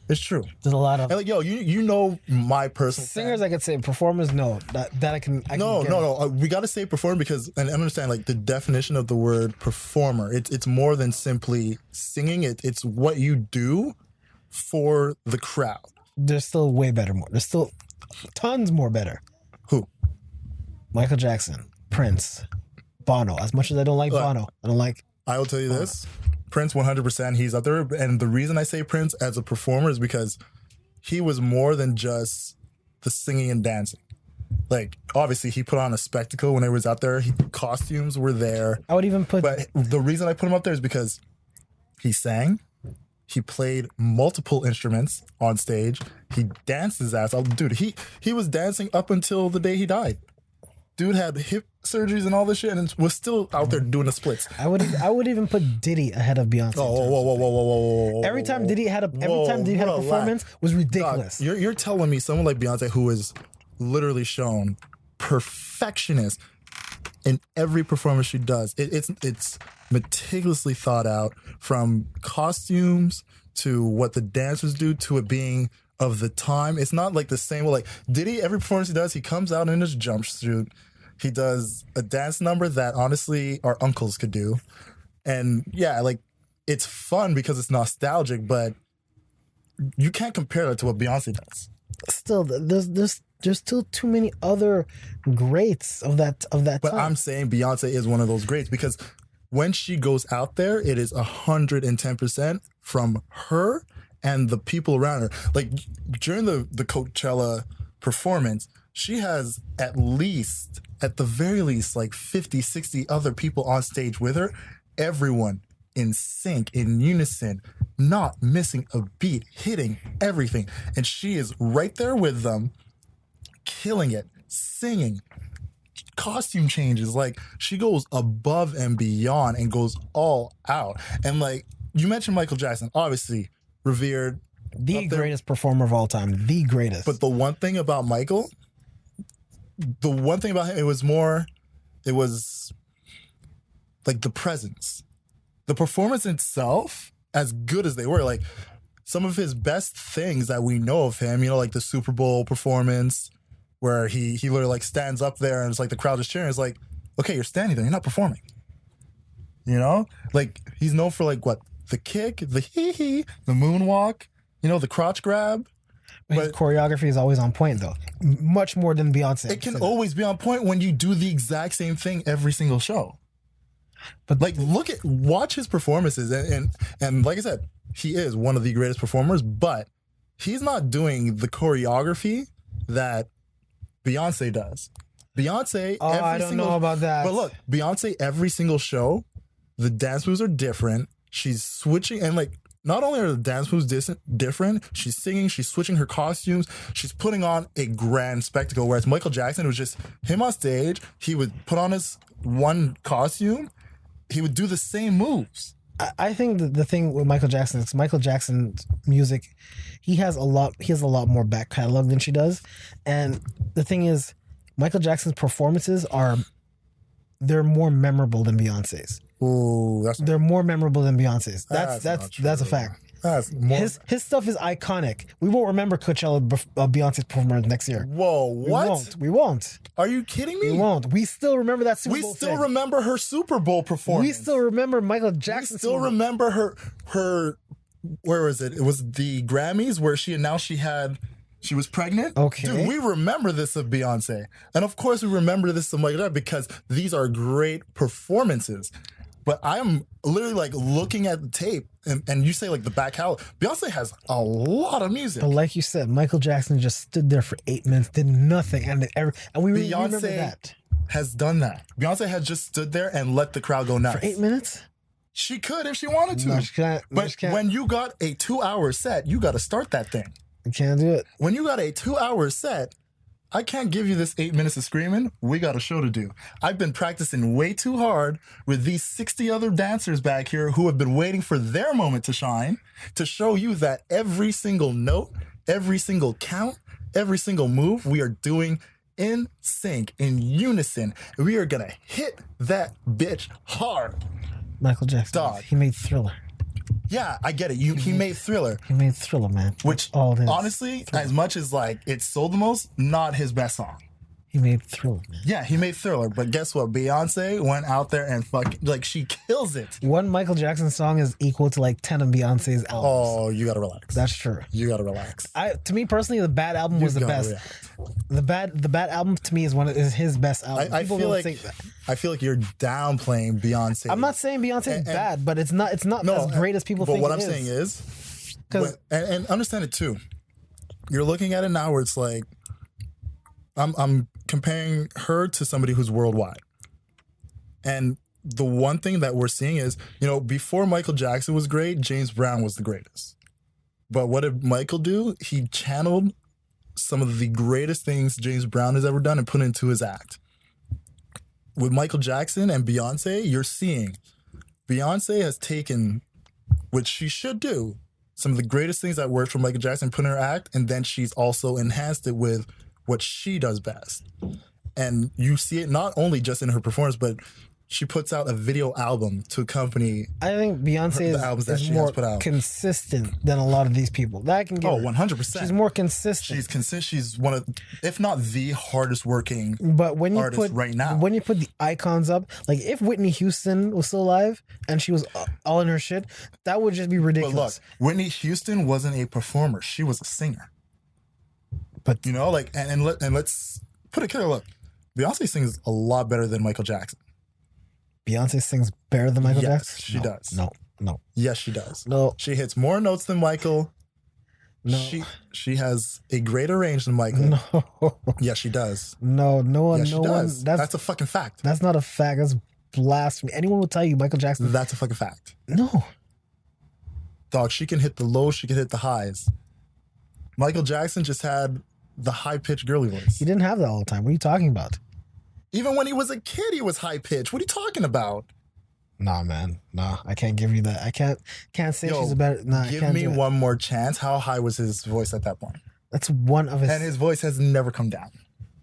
It's true. There's a lot of like, yo, you know my personal singers. fan. I could say performers. No, that I can. No. We got to say performer because and understand like the definition of the word performer. It's more than simply singing. It's what you do for the crowd. There's still way better. There's still tons more better. Who? Michael Jackson, Prince, Bono. As much as I don't like Bono, I don't like. I will tell you this. Prince 100%, he's up there. And the reason I say Prince as a performer is because he was more than just the singing and dancing. Like, obviously, he put on a spectacle when he was out there. Costumes were there. I would even put... But the reason I put him up there is because he sang. He played multiple instruments on stage. He danced his ass off. Dude, he was dancing up until the day he died. Dude had hip surgeries and all this shit and was still out there doing the splits. I would even put Diddy ahead of Beyonce. Whoa. Every time Diddy had a performance was ridiculous. Dog, you're telling me someone like Beyonce, who is literally shown perfectionist in every performance she does. It's meticulously thought out, from costumes to what the dancers do to it being of the time. It's not like the same way. Like Diddy, every performance he does, he comes out in his jumpsuit. He does a dance number that honestly our uncles could do. And yeah, like it's fun because it's nostalgic, but you can't compare that to what Beyonce does. Still, there's still too many other greats of that But time. I'm saying Beyonce is one of those greats because when she goes out there, it is 110% from her and the people around her. Like during the Coachella performance, she has at the very least, like 50, 60 other people on stage with her. Everyone in sync, in unison, not missing a beat, hitting everything. And she is right there with them, killing it, singing, costume changes. Like she goes above and beyond and goes all out. And like you mentioned Michael Jackson, obviously revered. The greatest performer of all time. The greatest. But the one thing about Michael, him, it was like the presence. The performance itself, as good as they were, like some of his best things that we know of him, like the Super Bowl performance where he literally like stands up there and it's like the crowd is cheering. It's like, okay, you're standing there, you're not performing. Like he's known for like what? The kick, the hee-hee, the moonwalk, the crotch grab. His choreography is always on point, though. Much more than Beyonce. It can always be on point when you do the exact same thing every single show. But like, watch his performances, and like I said, he is one of the greatest performers, but he's not doing the choreography that Beyonce does. Beyonce, I don't know about that. But look, Beyonce, every single show, the dance moves are different. She's switching, and like, not only are the dance moves different, she's singing, she's switching her costumes, she's putting on a grand spectacle. Whereas Michael Jackson, it was just him on stage. He would put on his one costume. He would do the same moves. I think that the thing with Michael Jackson is Michael Jackson's music. He has a lot more back catalog than she does, and the thing is, Michael Jackson's performances they're more memorable than Beyonce's. Ooh, they're more memorable than Beyonce's. That's a fact. His stuff is iconic. We won't remember Coachella Beyonce's performance next year. Whoa, what? We won't. Are you kidding me? We won't. We still remember that Super Bowl. We still remember her Super Bowl performance. We still remember Michael Jackson. We still remember her. Where was it? It was the Grammys where she announced she was pregnant. Okay. Dude, we remember this of Beyonce. And of course we remember this of Michael Jackson because these are great performances. But I'm literally like looking at the tape and you say like the back catalog. Beyonce has a lot of music. But like you said, Michael Jackson just stood there for 8 minutes, did nothing. And we really remember that. Has done that. Beyonce has just stood there and let the crowd go nuts. For 8 minutes? She could if she wanted to. No, she can't. But when you got a 2-hour set, you got to start that thing. You can't do it. When you got a 2-hour set, I can't give you this 8 minutes of screaming. We got a show to do. I've been practicing way too hard with these 60 other dancers back here who have been waiting for their moment to shine to show you that every single note, every single count, every single move we are doing in sync, in unison. We are going to hit that bitch hard. Michael Jackson. Dog. He made Thriller. Yeah, I get it. He made Thriller. He made Thriller, man. Which, honestly, as much as like it sold the most, not his best song. He made Thriller, man. Yeah, he made Thriller. But guess what? Beyonce went out there and she kills it. One Michael Jackson song is equal to like 10 of Beyonce's albums. Oh, you gotta relax. That's true. You gotta relax. To me personally, the Bad album was the best. The Bad album to me is his best album. I feel like you're downplaying Beyonce. I'm not saying Beyonce is bad, but it's not as great as people think it is. But what I'm saying is, and understand it too. You're looking at it now where it's like, I'm comparing her to somebody who's worldwide. And the one thing that we're seeing is, before Michael Jackson was great, James Brown was the greatest. But what did Michael do? He channeled some of the greatest things James Brown has ever done and put into his act. With Michael Jackson and Beyonce, you're seeing Beyonce has taken, which she should do, some of the greatest things that worked for Michael Jackson, put in her act, and then she's also enhanced it with what she does best. And you see it not only just in her performance, but she puts out a video album to accompany. I think Beyonce is more consistent than a lot of these people. That I can give her. 100%. She's more consistent. She's consistent. She's one of, if not the hardest working artist right now. When you put the icons up, like if Whitney Houston was still alive and she was all in her shit, that would just be ridiculous. But look, Whitney Houston wasn't a performer. She was a singer. But let's put it clear. Look, Beyonce sings a lot better than Michael Jackson. Beyonce sings better than Michael Jackson? She does. No. Yes, she does. No. She hits more notes than Michael. No. She has a greater range than Michael. No. Yes, she does. No one. Yes, she does. That's a fucking fact. That's not a fact. That's blasphemy. Anyone will tell you Michael Jackson. That's a fucking fact. No. Dog, she can hit the lows, she can hit the highs. Michael Jackson just had the high-pitched girly voice. He didn't have that all the time. What are you talking about? Even when he was a kid, he was high-pitched. What are you talking about? Nah, man. Nah, I can't give you that. I can't say she's a better... Nah, give me one more chance. How high was his voice at that point? That's one of his... And his voice has never come down.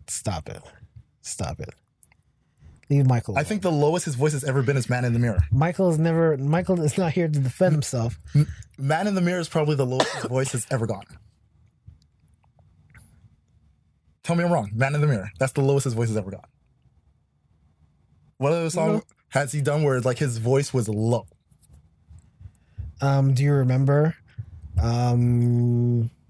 Stop it. Leave Michael alone. I think the lowest his voice has ever been is Man in the Mirror. Michael is not here to defend himself. Man in the Mirror is probably the lowest his voice has ever gone. Tell me I'm wrong. Man in the Mirror. That's the lowest his voice has ever gone. What other song has he done where like his voice was low? Do you remember?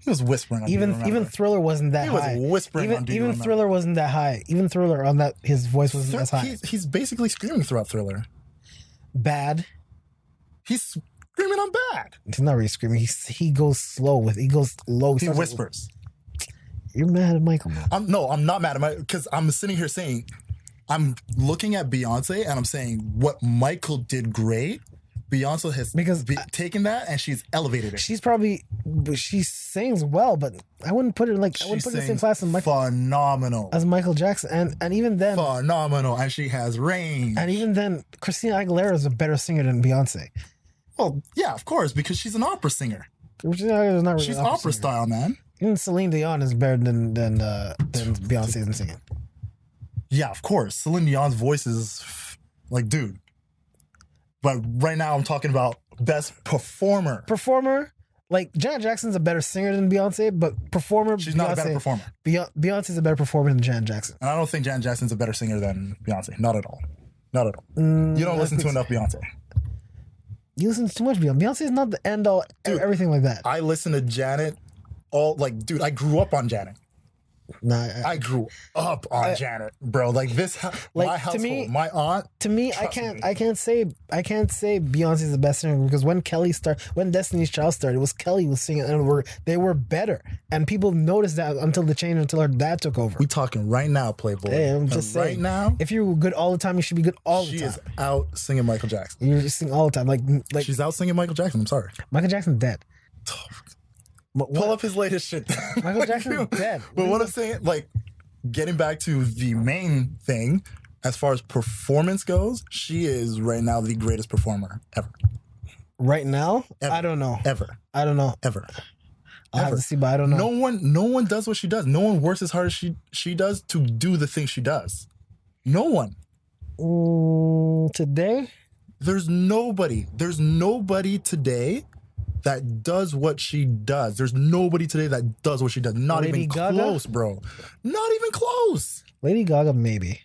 He was whispering. On Even Thriller wasn't that high. He was whispering. Even Thriller wasn't that high. Even Thriller on that, his voice wasn't as high. He's basically screaming throughout Thriller. Bad. He's screaming on Bad. He's not really screaming. He goes slow with. He goes low. He whispers. You're mad at Michael, man. I'm not mad at Michael because I'm sitting here saying, I'm looking at Beyonce and I'm saying what Michael did great. Beyonce has taken that and she's elevated it. She sings well, but I wouldn't put it in the same class as Michael. Phenomenal. As Michael Jackson. And even then. Phenomenal. And she has range. And even then, Christina Aguilera is a better singer than Beyonce. Well, yeah, of course, because she's an opera singer. Christina Aguilera is not really she's opera style, man. Even Celine Dion is better than Beyonce in singing. Yeah, of course. Celine Dion's voice is like, dude. But right now I'm talking about best performer. Performer? Like, Janet Jackson's a better singer than Beyonce, but performer... She's not a better performer. Beyonce's a better performer than Janet Jackson. And I don't think Janet Jackson's a better singer than Beyonce. Not at all. Not at all. You don't listen to enough Beyonce. You listen to too much Beyonce. Beyonce's not the end all, everything like that. I listen to Janet dude, I grew up on Janet. Nah, I grew up on Janet, bro. Like this, my household, my aunt. To me, I can't say Beyonce's the best singer because when Destiny's Child started, it was Kelly was singing, and they were better, and people noticed that until her dad took over. We talking right now, Playboy. Hey, I'm just saying. Right now, if you're good all the time, you should be good all the time. She is out singing Michael Jackson. You're just singing all the time, like she's out singing Michael Jackson. I'm sorry, Michael Jackson's dead. Pull up his latest shit. Michael Jackson's dead. But what I'm saying, like, getting back to the main thing, as far as performance goes, she is right now the greatest performer ever. Right now? Ever. I don't know. Ever. I don't know. Ever. I'll have to see, but I don't know. No one does what she does. No one works as hard as she does to do the thing she does. No one. Today? There's nobody today that does what she does. There's nobody today that does what she does. Not Lady even Gaga? Close, bro. Not even close. Lady Gaga, maybe.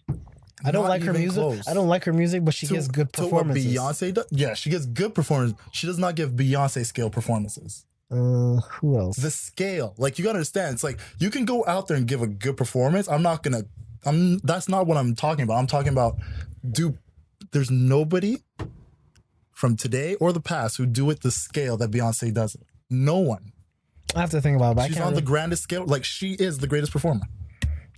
I don't like her music. Close. I don't like her music, but she gives good performances. To what Beyonce does? Yeah, she gives good performances. She does not give Beyonce scale performances. Who else? The scale. Like, you gotta understand. It's like, you can go out there and give a good performance. That's not what I'm talking about. I'm talking about, there's nobody from today or the past who do it the scale that Beyonce does it. No one. I have to think about it. She's on the grandest scale. Like, she is the greatest performer.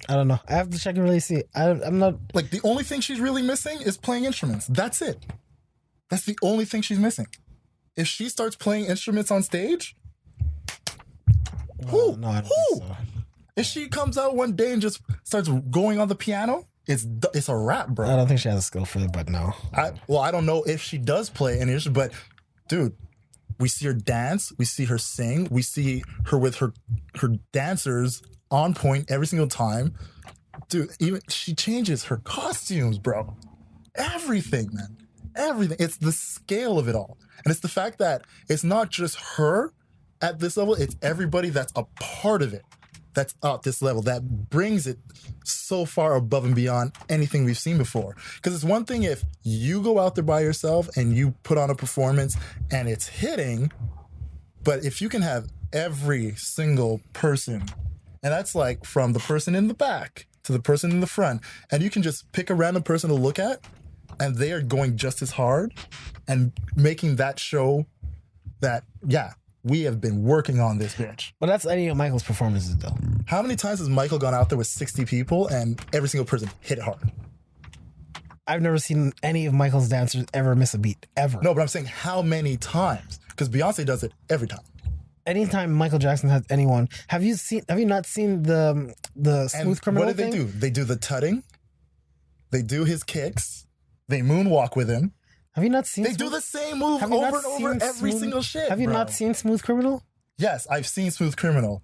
I don't know. I have to check and really see. I'm not... Like, the only thing she's really missing is playing instruments. That's it. That's the only thing she's missing. If she starts playing instruments on stage, no, I don't think so. If she comes out one day and just starts going on the piano, it's a wrap, bro. I don't think she has a skill for it, but no. I don't know if she does play any instrument, but dude, we see her dance, we see her sing, we see her with her dancers on point every single time. Dude, even she changes her costumes, bro. Everything, man. Everything. It's the scale of it all. And it's the fact that it's not just her at this level, it's everybody that's a part of it. That's at this level, that brings it so far above and beyond anything we've seen before. Because it's one thing if you go out there by yourself and you put on a performance and it's hitting, but if you can have every single person, and that's like from the person in the back to the person in the front, and you can just pick a random person to look at, and they are going just as hard and making that show that, yeah, we have been working on this bitch. But that's any of Michael's performances, though. How many times has Michael gone out there with 60 people and every single person hit it hard? I've never seen any of Michael's dancers ever miss a beat, ever. No, but I'm saying how many times? Because Beyonce does it every time. Anytime Michael Jackson has anyone, have you not seen the Smooth Criminal thing? What do? They do the tutting. They do his kicks. They moonwalk with him. Have you not seen? They do the same move over and over every single shit. Have you not seen Smooth Criminal? Yes, I've seen Smooth Criminal.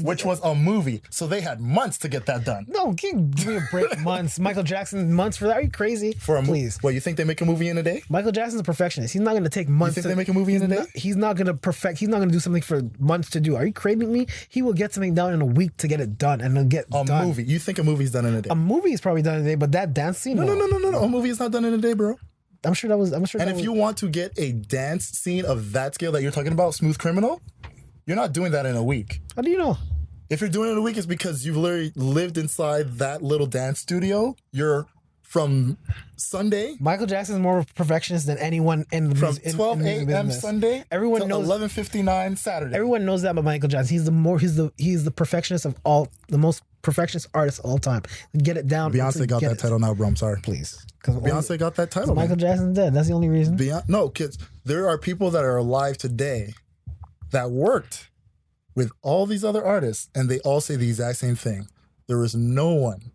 Which was a movie, so they had months to get that done. No, give me a break. Months. Michael Jackson, months for that? Are you crazy? Please. What, you think they make a movie in a day? Michael Jackson's a perfectionist. He's not going to take months. You think they make a movie in a day? He's not going to perfect. He's not going to do something for months to do. Are you craving me? He will get something done in a week to get it done, and it'll get done. A movie. You think a movie's done in a day? A movie is probably done in a day, but that dance scene? No. A movie is not done in a day, bro. I'm sure. And if you want to get a dance scene of that scale that you're talking about, Smooth Criminal, You're not doing that in a week. How do you know? If you're doing it in a week, it's because you've literally lived inside that little dance studio. You're from Sunday. Michael Jackson is more of a perfectionist than anyone in the From 12 a.m. Sunday. Everyone knows 11:59 Saturday. Everyone knows that about Michael Jackson. He's the perfectionist of all, the most perfectionist artist of all time. Get it down. Beyonce got that title now, bro. I'm sorry. Please. Beyonce got that title. Michael Jackson's dead. That's the only reason. No, kids. There are people that are alive today that worked with all these other artists, and they all say the exact same thing. There is no one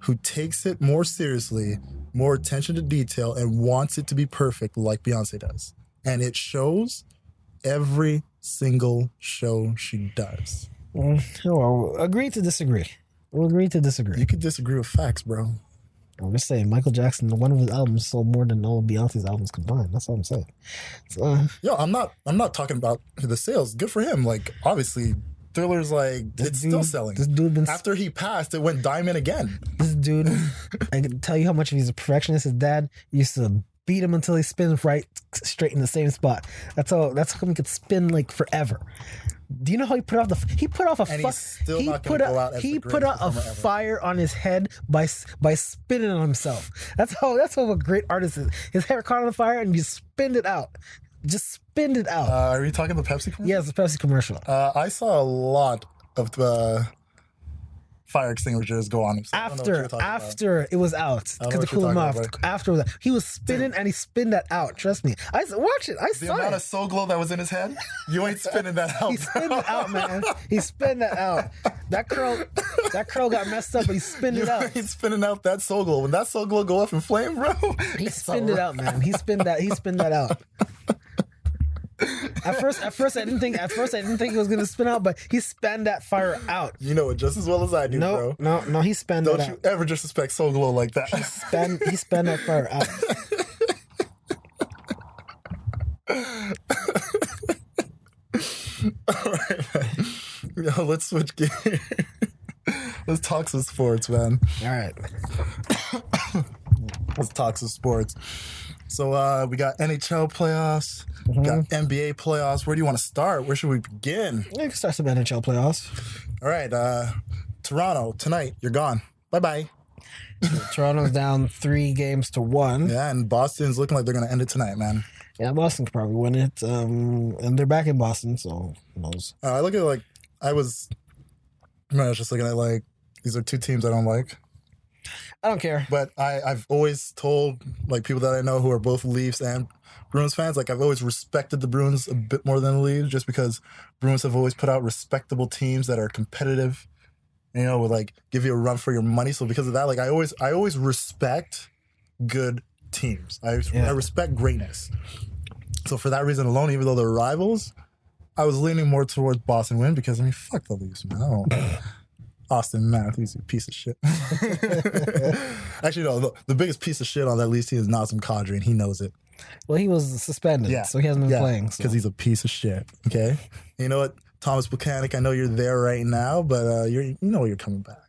who takes it more seriously, more attention to detail, and wants it to be perfect like Beyonce does. And it shows every single show she does. Well, agree to disagree. We'll agree to disagree. You could disagree with facts, bro. I'm just saying, Michael Jackson, one of his albums sold more than all of Beyonce's albums combined. That's what I'm saying. So, yo, I'm not talking about the sales. Good for him. Like, obviously, Thriller's like, it's still selling. This dude after he passed, it went diamond again. This dude, I can tell you how much he's a perfectionist. His dad used to beat him until he spins straight in the same spot. That's how he could spin like forever. Do you know how he put off a fire on his head by spinning on himself? That's how a great artist is. His hair caught on fire and you spinned it out. Just spinned it out. Are you talking the Pepsi commercial? Yeah, it's a Pepsi commercial. I saw a lot of fire extinguishers go on him. So after it was out, because to cool him off. After that, he was spinning and he spinned that out. Trust me. Watch it. I saw it. The amount of Soul Glow that was in his head, you ain't spinning that out. He spinned it out, man. He spinned that out. That curl got messed up, but he spinned it out. He's spinning out that Soul Glow. When that Soul Glow go up in flame, bro, he spinned it out, man. He spinned that out. At first I didn't think it was gonna spin out, but he spanned that fire out. You know it just as well as I do, bro. No, he spanned that out. Don't you ever disrespect Soul Glow like that. He spanned that fire out. All right, man. Yo, let's switch gears. Let's talk some sports, man. All right. Let's talk some sports. So we got NHL playoffs, we got NBA playoffs. Where do you want to start? Where should we begin? We can start some NHL playoffs. All right, Toronto, tonight, you're gone. Bye-bye. Toronto's down 3-1. Yeah, and Boston's looking like they're going to end it tonight, man. Yeah, Boston could probably win it. And they're back in Boston, so who knows? I look at it like, I was just looking at like, these are two teams I don't like. I don't care. But I've always told like people that I know who are both Leafs and Bruins fans, like I've always respected the Bruins a bit more than the Leafs, just because Bruins have always put out respectable teams that are competitive, you know, would like give you a run for your money. So because of that, like I always respect good teams. I respect greatness. So for that reason alone, even though they're rivals, I was leaning more towards Boston win because I mean, fuck the Leafs, man. I don't Austin Matthews, a piece of shit. Actually, no, the biggest piece of shit on that Leafs team is Nazem Kadri, and he knows it. Well, he was suspended, so he hasn't been playing. Because he's a piece of shit, okay? And you know what? Thomas Buchanan, I know you're there right now, but you know you're coming back.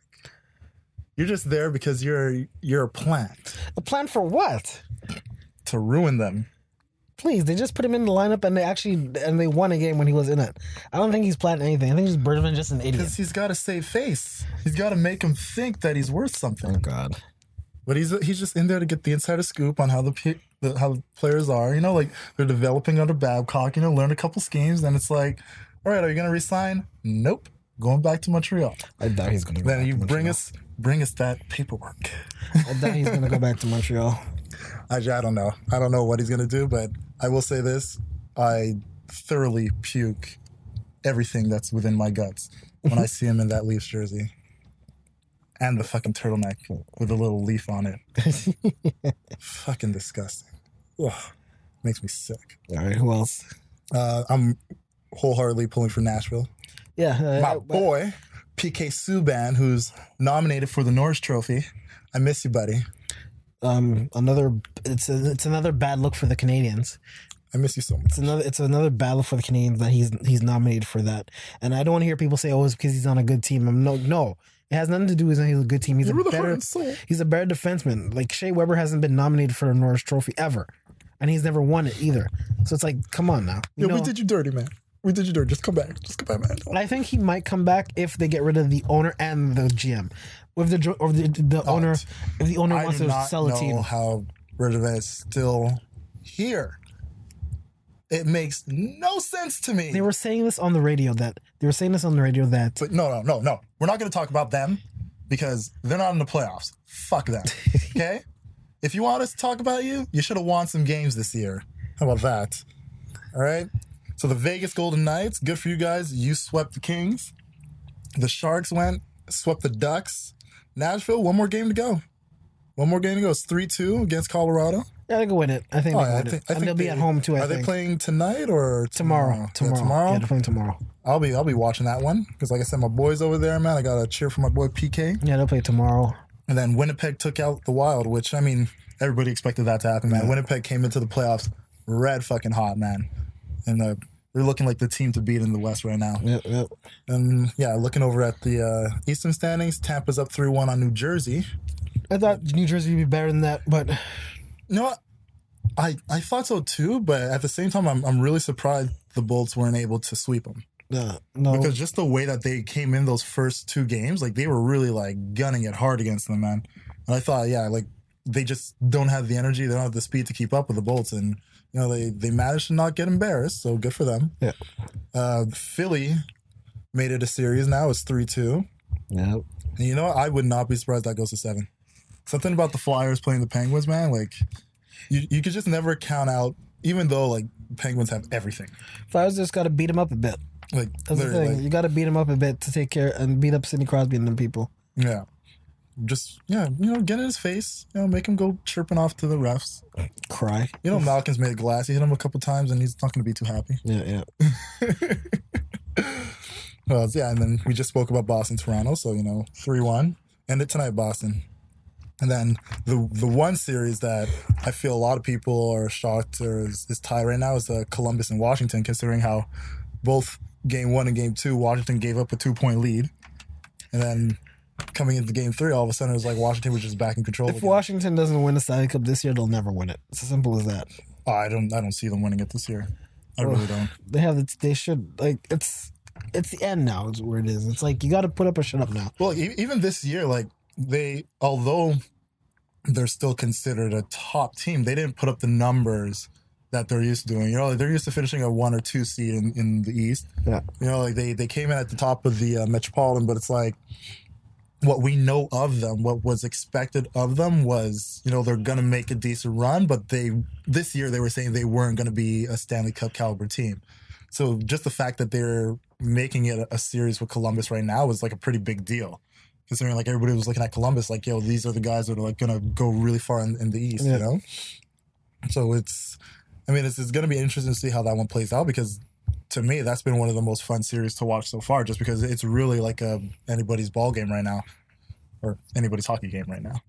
You're just there because you're a plant. A plant for what? To ruin them. Please, they just put him in the lineup and they won a game when he was in it. I don't think he's planning anything. I think Bergman's just an idiot. Because he's got to save face. He's got to make him think that he's worth something. Oh God! But he's just in there to get the insider scoop on how the players are. You know, like they're developing under Babcock. You know, learn a couple schemes. Then it's like, all right, are you going to resign? Nope, going back to Montreal. I doubt he's going to. Then you bring us that paperwork. I doubt he's going to go back to Montreal. I don't know. I don't know what he's going to do, but I will say this. I thoroughly puke everything that's within my guts when I see him in that Leafs jersey. And the fucking turtleneck with a little leaf on it. Fucking disgusting. Ugh, makes me sick. All right, who else? I'm wholeheartedly pulling for Nashville. Yeah. My boy, PK Subban, who's nominated for the Norris Trophy. I miss you, buddy. It's another bad look for the Canadians. I miss you so much. It's another bad look for the Canadians that he's nominated for that. And I don't want to hear people say, "Oh, it's because he's on a good team." No, it has nothing to do with he's a good team. He's a better defenseman. Like Shea Weber hasn't been nominated for a Norris Trophy ever, and he's never won it either. So it's like, come on now. We did you dirty, man. We did you dirty. Just come back. Just come back, man. I think he might come back if they get rid of the owner and the GM. If the owner, if the owner wants to sell a team. I don't know how Bergevin is still here. It makes no sense to me. They were saying this on the radio that. But no. We're not going to talk about them because they're not in the playoffs. Fuck them. Okay? If you want us to talk about you, you should have won some games this year. How about that? All right? So the Vegas Golden Knights, good for you guys. You swept the Kings. The Sharks swept the Ducks. Nashville, one more game to go. It's 3-2 against Colorado. Yeah, they can win it. I think they can win it. And they'll be at home too, I think. Are they playing tonight or tomorrow? Tomorrow. Yeah, they're playing tomorrow. I'll be watching that one because, like I said, my boys over there, man. I got to cheer for my boy PK. Yeah, they'll play tomorrow. And then Winnipeg took out the Wild, which, I mean, everybody expected that to happen, man. Yeah. Winnipeg came into the playoffs red fucking hot, man. And they're looking like the team to beat in the West right now. Yep. And, yeah, looking over at the Eastern standings, Tampa's up 3-1 on New Jersey. I thought New Jersey would be better than that, but... You know what? I thought so too, but at the same time, I'm really surprised the Bolts weren't able to sweep them. No. Because just the way that they came in those first two games, like they were really like gunning it hard against them, man. And I thought, yeah, like they just don't have the energy, they don't have the speed to keep up with the Bolts, and you know they managed to not get embarrassed, so good for them. Yeah. Philly made it a series now. It's 3-2. Yep. And you know what? I would not be surprised that goes to 7. Something about the Flyers playing the Penguins, man. Like you could just never count out, even though like Penguins have everything. Flyers just got to beat them up a bit. Like that's the thing. Like, you got to beat them up a bit to take care and beat up Sidney Crosby and them people. Yeah. Just, yeah, you know, get in his face, you know, make him go chirping off to the refs. Cry. You know, Malkin's made glass. He hit him a couple times and he's not going to be too happy. Yeah. Well, yeah, and then we just spoke about Boston-Toronto, so, you know, 3-1. Ended tonight, Boston. And then the one series that I feel a lot of people are shocked or is tied right now is Columbus and Washington, considering how both Game 1 and Game 2, Washington gave up a 2-point lead. And then coming into Game 3, all of a sudden it was like Washington was just back in control. If again. Washington doesn't win the Stanley Cup this year, they'll never win it. It's as simple as that. Oh, I don't see them winning it this year. I really don't. They should, like, it's the end now is where it is. It's like, you got to put up or shut up now. Well, even this year, like, although they're still considered a top team, they didn't put up the numbers that they're used to doing. You know, like they're used to finishing a 1 or 2 seed in the East. Yeah. You know, like they came in at the top of the Metropolitan, but it's like what we know of them, what was expected of them was, you know, they're going to make a decent run, but this year they were saying they weren't going to be a Stanley Cup caliber team. So just the fact that they're making it a series with Columbus right now is like a pretty big deal. Considering like everybody was looking at Columbus like, yo, these are the guys that are like going to go really far in the East, you know? So it's going to be interesting to see how that one plays out because to me, that's been one of the most fun series to watch so far just because it's really like anybody's ball game right now or anybody's hockey game right now.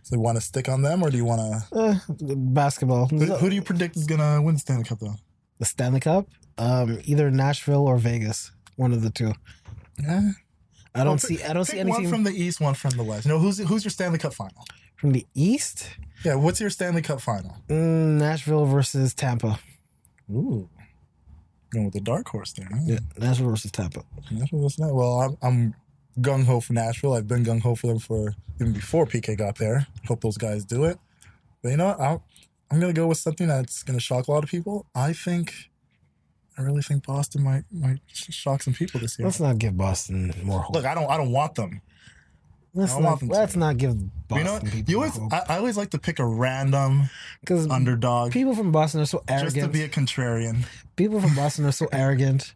So you want to stick on them or do you want to? Basketball. Who do you predict is going to win the Stanley Cup though? The Stanley Cup? Either Nashville or Vegas. One of the two. Yeah. I don't see anything. One from the East, one from the West. No, who's your Stanley Cup final? From the East? Yeah, what's your Stanley Cup final? Nashville versus Tampa. Ooh. Going with the dark horse there. Huh? Yeah, Nashville versus Tampa. Well, I'm gung-ho for Nashville. I've been gung-ho for them for even before PK got there. Hope those guys do it. But you know what? I'm going to go with something that's going to shock a lot of people. I really think Boston might shock some people this year. Let's not give Boston more hope. Look, I don't want them. Let's not give Boston people hope. I always like to pick a random underdog. People from Boston are so arrogant. Just to be a contrarian. People from Boston are so arrogant.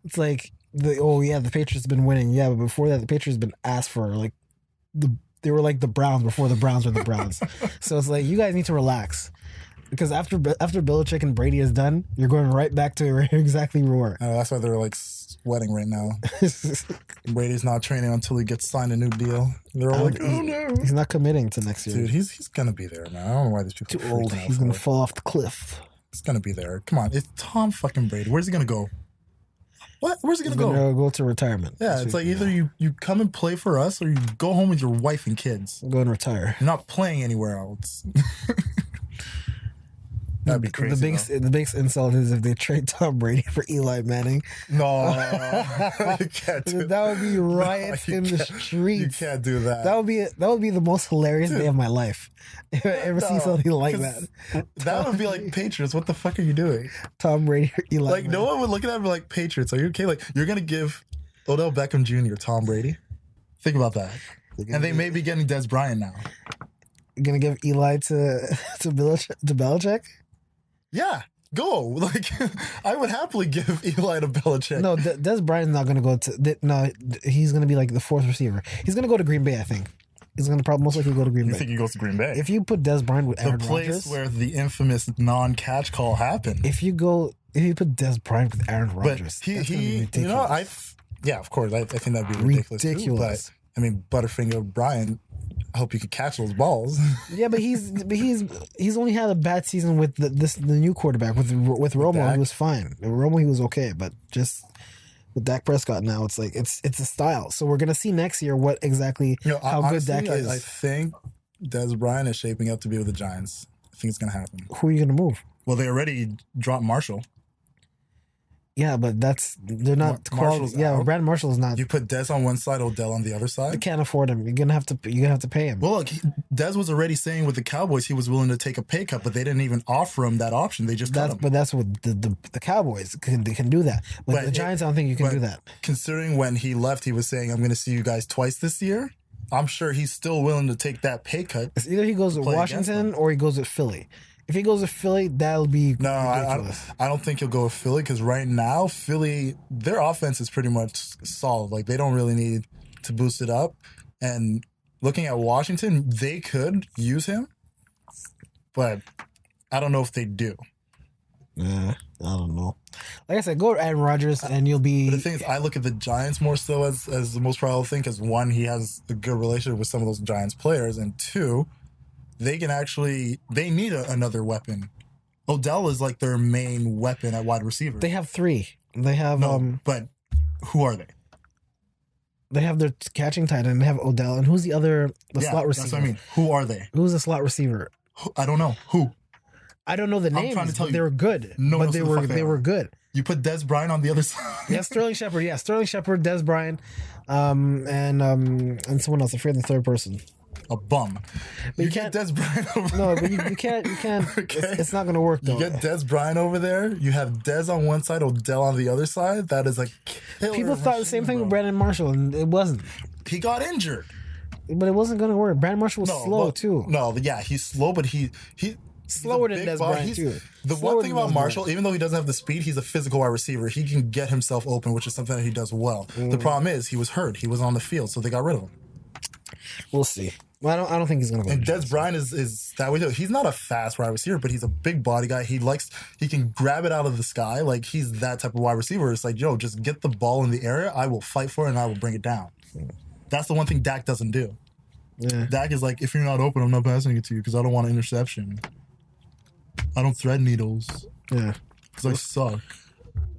It's like, the Patriots have been winning. Yeah, but before that, the Patriots have been asked for. Like, they were like the Browns before the Browns were the Browns. So it's like, you guys need to relax. Because after Belichick and Brady is done, you're going right back to where exactly you were. That's why they're like sweating right now. Brady's not training until he gets signed a new deal. They're all like, oh no. He's not committing to next year. Dude, he's going to be there, man. I don't know why these people are too old. He's going to fall off the cliff. He's going to be there. Come on. It's Tom fucking Brady. Where's he going to go? What? Where's he going to go? He's going to go to retirement. Yeah, it's like either you come and play for us or you go home with your wife and kids. Go and retire. You're not playing anywhere else. That'd be crazy. The biggest insult is if they trade Tom Brady for Eli Manning. No, you can't do that. That would be riots in the streets. You can't do that. That would be the most hilarious day of my life. If I ever see something like that. That would be like Patriots. What the fuck are you doing? Tom Brady or Eli Like, Manning. no one would look at that and be like, Patriots, are you okay? Like, you're going to give Odell Beckham Jr. Tom Brady? Think about that. And they may be getting Des Bryant now. You're going to give Eli to Belichick? Yeah, go. Like, I would happily give Eli to Belichick. No, Des Bryant's not going to go to... No, he's going to be like the fourth receiver. He's going to go to Green Bay, I think. He's going to probably most likely go to Green Bay. You think he goes to Green Bay? If you put Des Bryant with Aaron Rodgers... The place Rodgers, where the infamous non-catch call happened. If you put Des Bryant with Aaron Rodgers, but that's going to be ridiculous. Yeah, of course. I think that'd be ridiculous. Too, but, I mean, Butterfinger Bryant... I hope you could catch those balls. Yeah, but he's only had a bad season with the new quarterback with Romo. He was fine. Romo, he was okay, but just with Dak Prescott now, it's like it's a style. So we're gonna see next year what exactly how honestly, good Dak is. I think Des Bryant is shaping up to be with the Giants. I think it's gonna happen. Who are you gonna move? Well, they already dropped Marshall. Yeah, but they're not quality. Yeah, Brandon Marshall is not. You put Dez on one side, Odell on the other side. You can't afford him. You're gonna have to pay him. Well, look, Dez was already saying with the Cowboys he was willing to take a pay cut, but they didn't even offer him that option. They just cut him. But that's what the Cowboys can do that. But the Giants, I don't think you can do that. Considering when he left, he was saying, "I'm going to see you guys twice this year." I'm sure he's still willing to take that pay cut. It's either he goes to Washington or he goes to Philly. If he goes to Philly, that'll be I don't think he'll go with Philly because right now, Philly, their offense is pretty much solid. Like, they don't really need to boost it up. And looking at Washington, they could use him, but I don't know if they do. Yeah, I don't know. Like I said, go to Aaron Rodgers and you'll be... But the thing is, I look at the Giants more so as the most probable thing because, one, he has a good relationship with some of those Giants players, and two... They need another weapon. Odell is like their main weapon at wide receiver. They have three. They have but who are they? They have their catching tight end. They have Odell, and who's the other slot receiver? That's what I mean. Who are they? Who's the slot receiver? I don't know. Who? I don't know the names. I'm trying to tell you. They were good. They were good. You put Des Bryant on the other side. Yeah, Sterling Shepard. Yeah, Sterling Shepard, Des Bryant, and someone else. I forget the third person. A bum. But you can't get Des Bryant over. No, but you can't. Okay. It's not going to work though. You get Des Bryant over there. You have Des on one side, Odell on the other side. That is a killer. People thought the same thing with Brandon Marshall, and it wasn't. He got injured, but it wasn't going to work. Brandon Marshall was slow too. No, yeah, he's slow, but he slower than Des Bryant too. The one thing about Marshall, even though he doesn't have the speed, he's a physical wide receiver. He can get himself open, which is something that he does well. The problem is he was hurt. He was on the field, so they got rid of him. We'll see. Well, I don't think he's going to go. And Des Bryant is that way too. He's not a fast wide receiver, but he's a big body guy. He can grab it out of the sky. Like, he's that type of wide receiver. It's like, yo, just get the ball in the area. I will fight for it and I will bring it down. That's the one thing Dak doesn't do. Yeah. Dak is like, if you're not open, I'm not passing it to you because I don't want an interception. I don't thread needles. Yeah. Because I suck.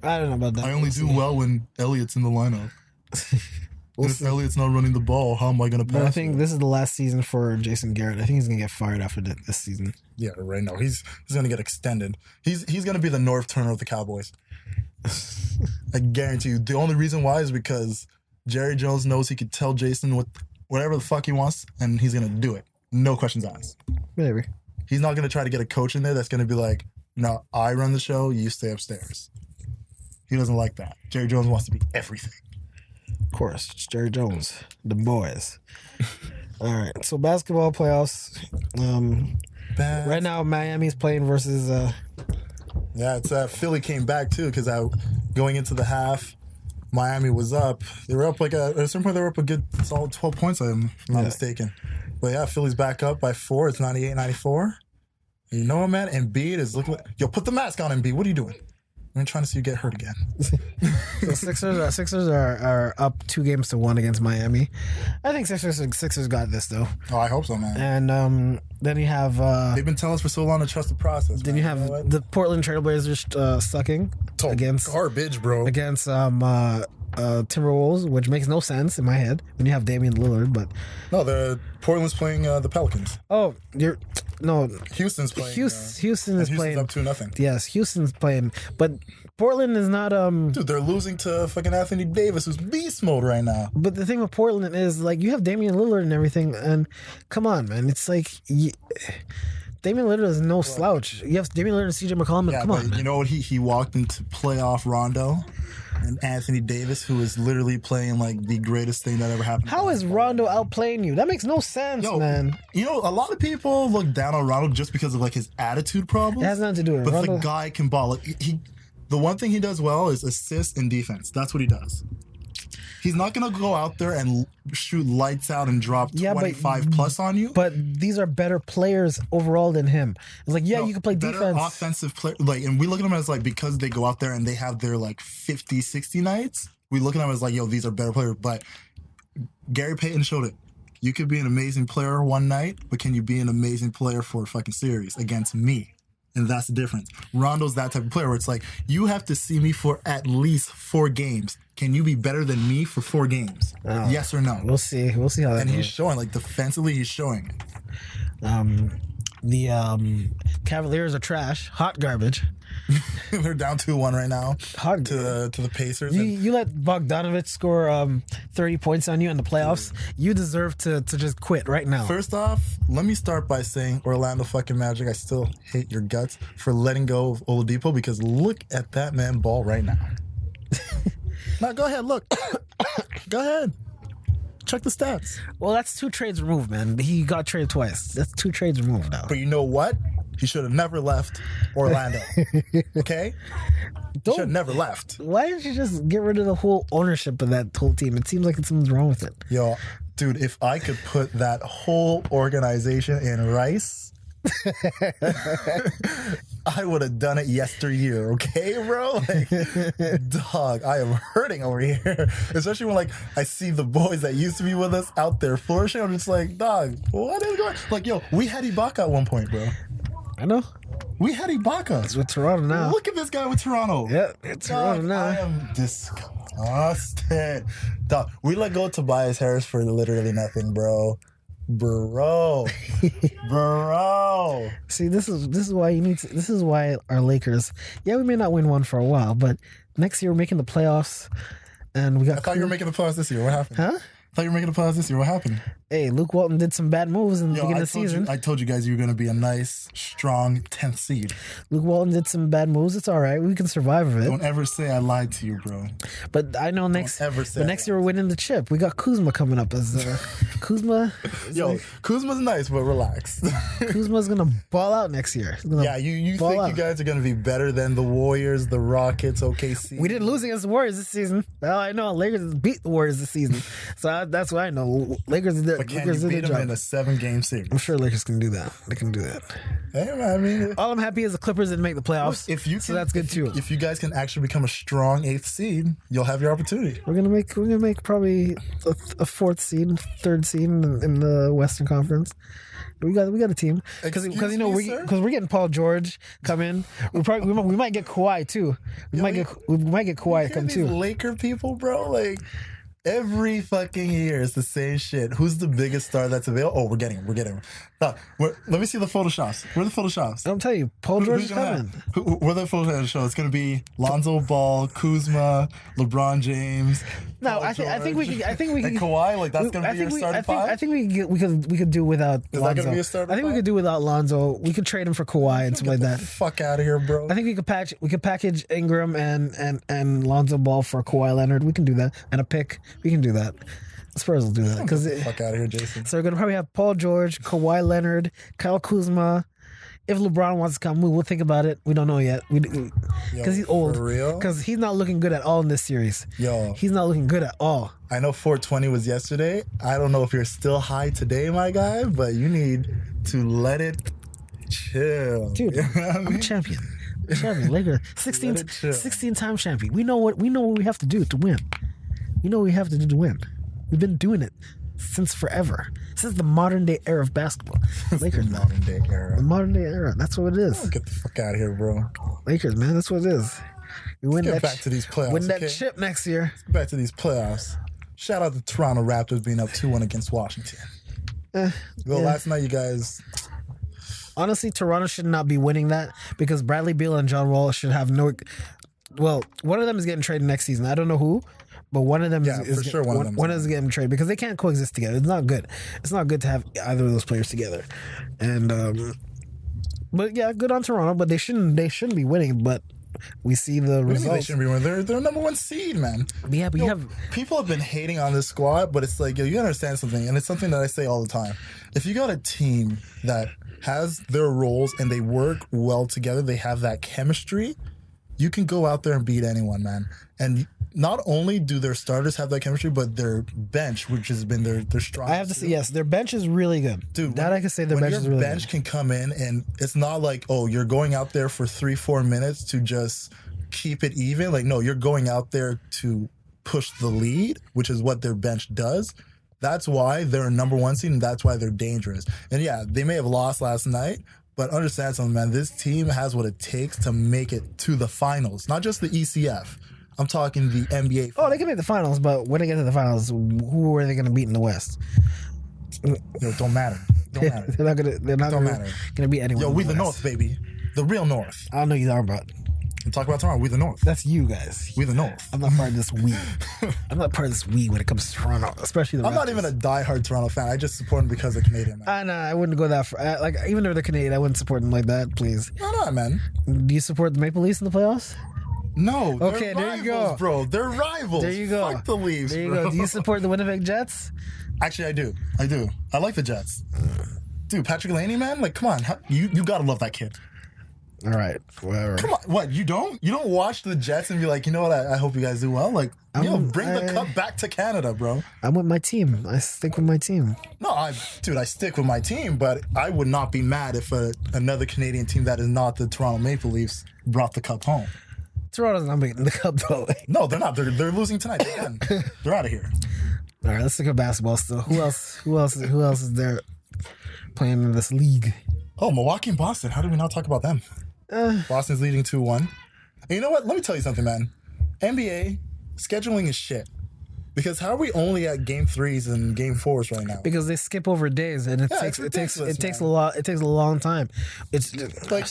I don't know about that. I only do well when Elliott's in the lineup. If Elliott's not running the ball, how am I going to pass? But I think this is the last season for Jason Garrett. I think he's going to get fired after this season. Yeah, right now. He's going to get extended. He's going to be the North Turner of the Cowboys. I guarantee you. The only reason why is because Jerry Jones knows he could tell Jason whatever the fuck he wants, and he's going to do it. No questions asked. Maybe. He's not going to try to get a coach in there that's going to be like, no, I run the show, you stay upstairs. He doesn't like that. Jerry Jones wants to be everything. Of course, it's Jerry Jones, the boys. All right, so basketball playoffs. Right now, Miami's playing versus. Yeah, it's Philly came back too because going into the half, Miami was up. They were up at a certain point. They were up a good solid 12 points. I'm not mistaken. But yeah, Philly's back up by 4. It's 98-94. You know what, man? Embiid is looking. Yo, put the mask on, Embiid. What are you doing? I'm trying to see you get hurt again. The Sixers are up 2-1 against Miami. I think Sixers got this though. Oh, I hope so, man. And then you have they've been telling us for so long to trust the process. Then you have the Portland Trailblazers sucking against garbage, bro. Against Timberwolves, which makes no sense in my head when you have Damian Lillard. But no, Portland's playing the Pelicans. Oh, No, Houston's playing. Houston is playing up 2-0. Yes, Houston's playing, but Portland is not. Dude, they're losing to fucking Anthony Davis, who's beast mode right now. But the thing with Portland is like you have Damian Lillard and everything, and come on, man, it's like. Damian Lillard is no slouch. You have Damian Lillard and CJ McCollum. Yeah, come on, man. You know what? He walked into playoff Rondo and Anthony Davis, who is literally playing like the greatest thing that ever happened. How is Rondo outplaying you? That makes no sense, man. You know, a lot of people look down on Rondo just because of like his attitude problems. It has nothing to do with it. But Rondo... the guy can ball. Like, the one thing he does well is assist and defense. That's what he does. He's not going to go out there and shoot lights out and drop 25 plus on you. But these are better players overall than him. It's like, you can play defense. Offensive player, like, and we look at them as like, because they go out there and they have their like 50, 60 nights, we look at them as like, yo, these are better players. But Gary Payton showed it. You could be an amazing player one night, but can you be an amazing player for a fucking series against me? And that's the difference. Rondo's that type of player where it's like, you have to see me for at least 4 games. Can you be better than me for 4 games? Oh, yes or no? We'll see. We'll see how that goes. And he's showing, like, defensively, he's showing. The Cavaliers are trash. Hot garbage. They're down 2-1 right now. Hot to the Pacers. You let Bogdanovich score 30 points on you in the playoffs. You deserve to just quit right now. First off, let me start by saying Orlando fucking Magic, I still hate your guts for letting go of Oladipo because look at that man ball right now. Now go ahead, look. Go ahead. Check the stats. Well, that's 2 trades removed, man. He got traded twice. That's 2 trades removed now. But you know what? He should have never left Orlando. Okay? He should have never left. Why didn't you just get rid of the whole ownership of that whole team? It seems like something's wrong with it. Yo, dude, if I could put that whole organization in rice, I would have done it yesteryear, okay, bro? Like, dog, I am hurting over here. Especially when, like, I see the boys that used to be with us out there flourishing. I'm just like, dog, what is going on? Like, yo, we had Ibaka at one point, bro. I know. We had Ibaka. It's with Toronto now. Look at this guy with Toronto. Yeah, it's Toronto now. I am disgusted. Dog, we let go of Tobias Harris for literally nothing, bro. Bro. See, this is why you need to, this is why our Lakers, we may not win one for a while, but next year we're making the playoffs and we got I thought you were making the playoffs this year. What happened? Huh? I thought you were making the playoffs this year. What happened? Hey, Luke Walton did some bad moves in the beginning of the season. I told you guys you were going to be a nice, strong 10th seed. Luke Walton did some bad moves. It's all right. We can survive of it. Don't ever say I lied to you, bro. But I know next year we're winning the chip. We got Kuzma coming up as Kuzma. Kuzma's nice, but relax. Kuzma's going to ball out next year. You think you guys are going to be better than the Warriors, the Rockets, OKC? We didn't lose against the Warriors this season. Well, I know Lakers beat the Warriors this season. So that's what I know. Lakers did. But can you beat them in a 7-game series? I'm sure Lakers can do that. They can do that. Hey, man, I mean, all I'm happy is the Clippers didn't make the playoffs. So that's good too. If you guys can actually become a strong 8th seed, you'll have your opportunity. We're gonna make probably a 4th seed, 3rd seed in the Western Conference. We got a team because we're getting Paul George come in. We might get Kawhi too. We might get Kawhi come too. Laker people, bro, like. Every fucking year it's the same shit. Who's the biggest star that's available? Oh, we're getting him. Let me see the photoshops. Where are the photoshops? I'll tell you, Paul George is coming. Where are the photoshops? It's going to be Lonzo Ball, Kuzma, LeBron James. No, I think we could. And Kawhi, like that's going to be your starting 5. I think we could do without. Is Lonzo. that going to be a starting 5? I think we could do without Lonzo. We could trade him for Kawhi and something like that. Fuck out of here, bro. I think we could package Ingram and Lonzo Ball for Kawhi Leonard. We can do that and a pick. We can do that. Spurs will do that because fuck out of here, Jason. So we're gonna probably have Paul George, Kawhi Leonard, Kyle Kuzma. If LeBron wants to come, we'll think about it. We don't know yet because he's old. For real? Because he's not looking good at all in this series. He's not looking good at all. I know 420 was yesterday. I don't know if you're still high today, my guy, but you need to let it chill. Dude, I'm a champion. Laker, 16-time champion. We know what we have to do to win. You know what we have to do to win. We've been doing it since forever. Since the modern day era of basketball. Lakers, the modern day era. The modern day era. That's what it is. Get the fuck out of here, bro. Lakers, man. That's what it is. We win Let's get back to these playoffs. Win that chip next year. Let's get back to these playoffs. Shout out to Toronto Raptors being up 2-1 against Washington. Last night you guys Honestly, Toronto should not be winning that because Bradley Beal and John Wall should have no. Well, one of them is getting traded next season. I don't know who, but one of them is for sure. One is getting traded because they can't coexist together. It's not good. It's not good to have either of those players together. And but yeah, good on Toronto. But they shouldn't be winning. But we see the results. They shouldn't be winning. They're number one seed, man. Yeah, but people have been hating on this squad, but it's like, yo, you understand something, and it's something that I say all the time. If you got a team that has their roles and they work well together, they have that chemistry, you can go out there and beat anyone, man. And not only do their starters have that chemistry, but their bench, which has been their strongest. I have to say, yes, their bench is really good. Dude, I can say their bench is really good. Bench can come in, and it's not like, oh, you're going out there for 3-4 minutes to just keep it even. Like, no, you're going out there to push the lead, which is what their bench does. That's why they're a number one seed, and that's why they're dangerous. And yeah, they may have lost last night, but understand something, man. This team has what it takes to make it to the finals, not just the ECF. I'm talking the NBA finals. Oh, they can make the finals, but when they get to the finals, who are they going to beat in the West? It don't matter. Don't matter. They're not going to beat anyone. Yo, we the North, baby. The real North. I don't know what you're talking about. I'm talking about tomorrow. We the North. That's you guys. We the North. I'm not part of this we. I'm not part of this we when it comes to Toronto, especially the Raptors. I'm not even a diehard Toronto fan. I just support them because they're Canadian, man. I wouldn't go that far. Like, even though they're Canadian, I wouldn't support them like that, please. Why not, man? Do you support the Maple Leafs in the playoffs? No. Okay, there rivals, you go. Bro. They're rivals. There you go. Fuck the Leafs, There you bro. go. Do you support the Winnipeg Jets? Actually, I do. I like the Jets. Dude, Patrick Laney, man? Like, come on. You got to love that kid. All right, whatever. Come on, what, you don't? You don't watch the Jets and be like, you know what, I hope you guys do well? Like, bring the cup back to Canada, bro. I'm with my team. I stick with my team. No, I stick with my team, but I would not be mad if another Canadian team that is not the Toronto Maple Leafs brought the cup home. Toronto's not making the cup, though. No, they're not. They're losing tonight. They're out of here. All right, let's look at basketball still. Who else is there playing in this league? Oh, Milwaukee and Boston. How did we not talk about them? Boston's leading 2-1. And you know what? Let me tell you something, man. NBA scheduling is shit. Because how are we only at game 3s and game 4s right now? Because they skip over days, and it takes a long time. It's like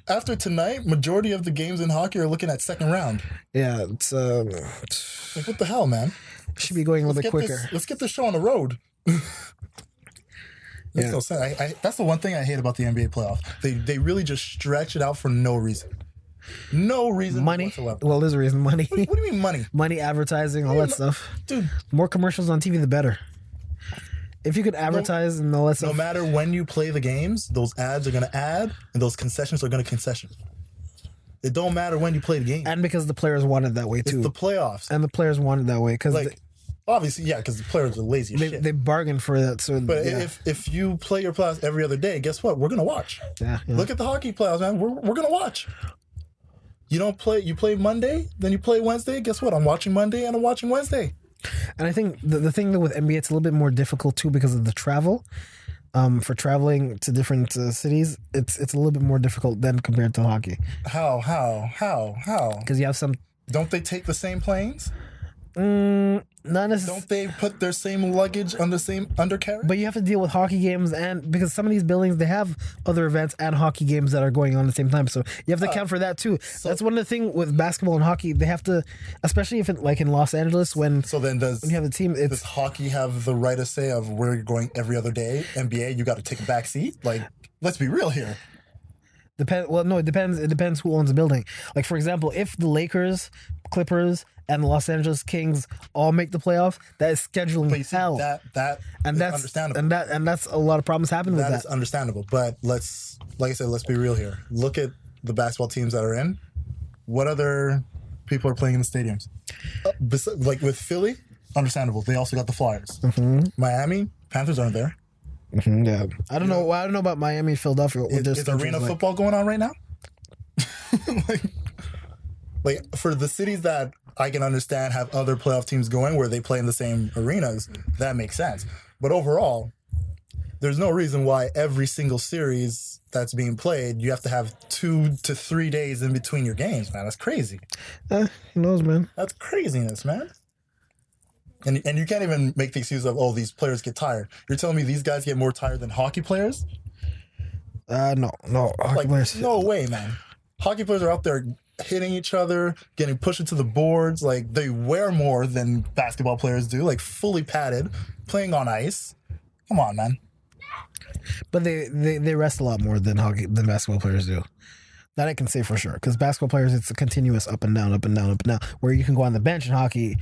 after tonight, majority of the games in hockey are looking at second round. Yeah, it's like, what the hell, man? Should be going a little bit quicker. Let's get this show on the road. Makes no sense. That's the one thing I hate about the NBA playoff. They really just stretch it out for no reason. No reason money whatsoever. Well, there's a reason. Money. What do you mean money? Money, advertising, all that stuff. Dude, more commercials on TV, the better. If you could advertise and all that stuff. No matter when you play the games, those ads are going to add and those concessions are going to concession. It don't matter when you play the game. And because the players want it that way too. It's the playoffs. And the players want it that way because obviously, yeah, because the players are lazy as shit. They bargain for that. So, but if you play your playoffs every other day, guess what? We're gonna watch. Yeah. Look at the hockey playoffs, man. We're gonna watch. You don't play. You play Monday, then you play Wednesday. Guess what? I'm watching Monday and I'm watching Wednesday. And I think the thing that with NBA, it's a little bit more difficult too because of the travel. For traveling to different cities, it's a little bit more difficult than compared to hockey. How? Because you have some. Don't they take the same planes? Not necessarily. Don't they put their same luggage on the same undercarriage? But you have to deal with hockey games, and because some of these buildings, they have other events and hockey games that are going on at the same time. So you have to account for that too. So that's one of the things with basketball and hockey. They have to, especially if it, like in Los Angeles, when when you have the team, does hockey have the right to say of where you're going every other day? NBA, you got to take a back seat. Like, let's be real here. It depends. It depends who owns the building. Like, for example, if the Lakers, Clippers, and the Los Angeles Kings all make the playoff, that is scheduling hell. That's understandable. And that's a lot of problems happen with that. That is understandable. But like I said, let's be real here. Look at the basketball teams that are in. What other people are playing in the stadiums? Like with Philly, understandable. They also got the Flyers. Mm-hmm. Miami, Panthers aren't there. Mm-hmm, yeah, I don't know about Miami, Philadelphia. Is arena football going on right now? like for the cities that I can understand have other playoff teams going where they play in the same arenas, that makes sense. But overall, there's no reason why every single series that's being played, you have to have 2 to 3 days in between your games, man. That's crazy. Who knows, man? That's craziness, man. And you can't even make the excuse of, these players get tired. You're telling me these guys get more tired than hockey players? No. Hockey players. No way, man. Hockey players are out there hitting each other, getting pushed into the boards. Like, they wear more than basketball players do, like fully padded, playing on ice. Come on, man. But they rest a lot more than basketball players do. That I can say for sure. Because basketball players, it's a continuous up and down, up and down, up and down. Where you can go on the bench in hockey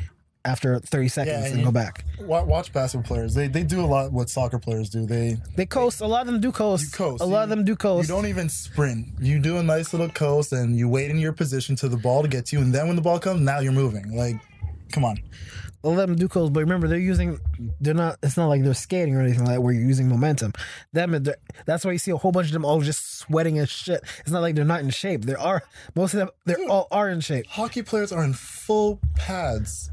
after 30 seconds and go back. Watch basketball players. They do a lot what soccer players do. They coast. A lot of them do coast. You coast. A lot of them do coast. You don't even sprint. You do a nice little coast and you wait in your position to the ball to get to you. And then when the ball comes, now you're moving. Like, come on. A lot of them do coast, but remember, it's not like they're skating or anything like that where you're using momentum. That's why you see a whole bunch of them all just sweating as shit. It's not like they're not in shape. Most of them, all are in shape. Hockey players are in full pads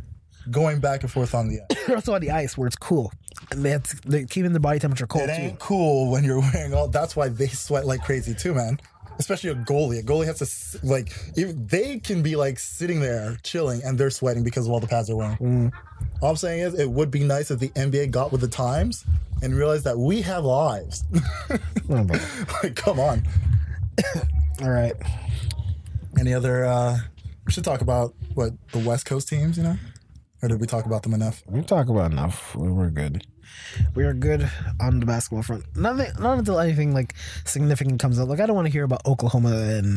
going back and forth on the ice. They're also on the ice where it's cool. And they're keeping the body temperature cold too. It ain't cool when you're wearing that's why they sweat like crazy too, man. Especially a goalie. A goalie has to, they can be like sitting there chilling and they're sweating because of all the pads they're wearing. All I'm saying is it would be nice if the NBA got with the times and realized that we have lives. Like, come on. All right. Any other, we should talk about the West Coast teams, Or did we talk about them enough? We talk about enough. We're good. We are good on the basketball front. Not until anything like significant comes up. Like, I don't want to hear about Oklahoma and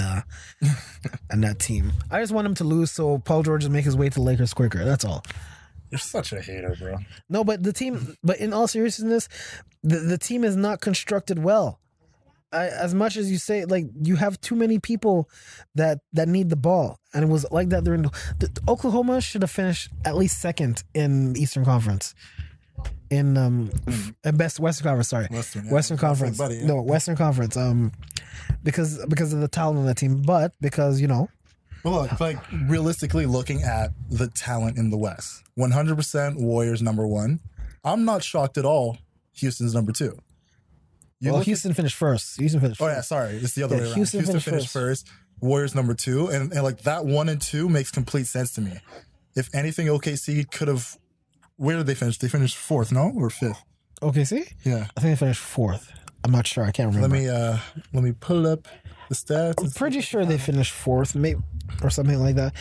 that team. I just want them to lose so Paul George will make his way to the Lakers quicker. That's all. You're such a hater, bro. No, but but in all seriousness, the team is not constructed well. As much as you say, like, you have too many people that need the ball, and it was like that. Oklahoma should have finished at least second in the Eastern Conference. In best Western Conference, sorry, Western Conference. Buddy, yeah. No, Western Conference. Because of the talent on the team, but because Well, look, like, realistically looking at the talent in the West, 100% Warriors number one. I'm not shocked at all. Houston's number two. Houston finished first. Oh yeah, sorry, it's the other way around. Houston finished first. Warriors number two, and like that 1 and 2 makes complete sense to me. If anything, OKC could have. Where did they finish? They finished fourth, no, or fifth? OKC? Yeah, I think they finished fourth. I'm not sure. I can't remember. Let me pull up the stats. I'm pretty sure they finished fourth, maybe, or something like that.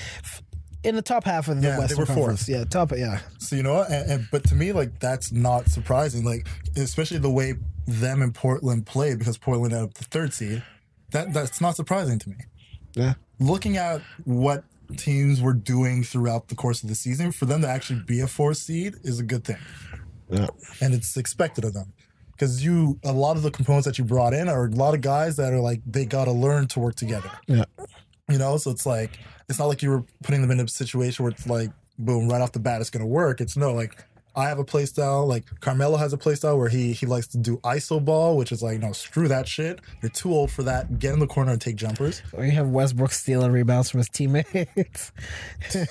In the top half of the Western Conference. Yeah, top. Yeah. So you know what? But to me, like, that's not surprising. Like, especially the way them and Portland played, because Portland had the third seed. That's not surprising to me. Yeah. Looking at what teams were doing throughout the course of the season, for them to actually be a fourth seed is a good thing. Yeah. And it's expected of them. Because a lot of the components that you brought in are a lot of guys that are like, they got to learn to work together. Yeah. So it's like, it's not like you were putting them in a situation where it's like, boom, right off the bat, it's going to work. It's like, I have a play style. Like, Carmelo has a play style where he likes to do iso ball, which is like, no, screw that shit. You're too old for that. Get in the corner and take jumpers. Or you have Westbrook stealing rebounds from his teammates.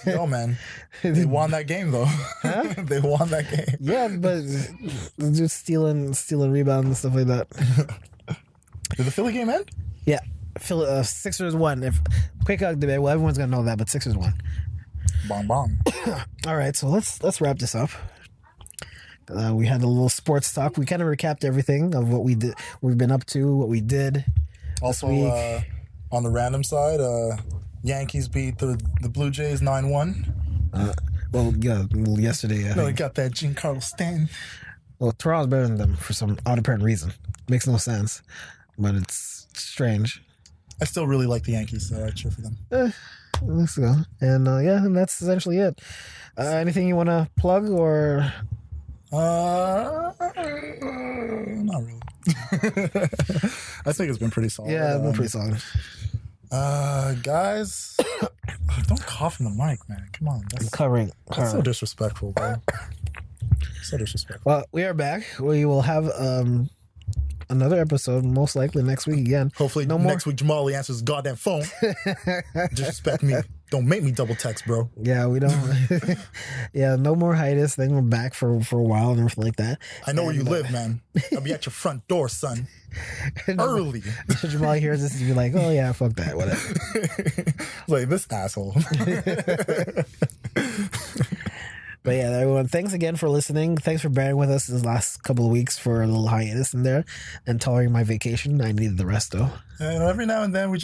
Yo, man. They won that game, though. Huh? They won that game. Yeah, but just stealing rebounds and stuff like that. Did the Philly game end? Yeah. Sixers won. Quick debate. Well, everyone's going to know that, but Sixers won. Bong, bong. All right, so let's wrap this up. We had a little sports talk. We kind of recapped everything of what we did, we've been up to, what we did. Also, on the random side, Yankees beat the Blue Jays 9-1. Yesterday. No, they got that Giancarlo Stanton. Well, Toronto's better than them for some apparent reason. Makes no sense, but it's strange. I still really like the Yankees, so I'd cheer for them. Let's go. And and that's essentially it. Anything you want to plug or? Not really. I think it's been pretty solid. Yeah, it's been pretty solid. Guys, don't cough in the mic, man. Come on. I'm covering. That's so disrespectful, bro. So disrespectful. Well, we are back. We will have another episode, most likely next week again. Hopefully next week Jamali answers his goddamn phone. Disrespect me. Don't make me double text, bro. Yeah, we don't. Yeah, no more hiatus. Then we're back for a while and everything like that. I know where you live, man. I'll be at your front door, son. Early. Jamali hears this and be like, oh yeah, fuck that, whatever. Like, this asshole. But yeah, everyone, thanks again for listening. Thanks for bearing with us this last couple of weeks for a little hiatus in there and tolerating my vacation. I needed the rest though. Yeah, every now and then we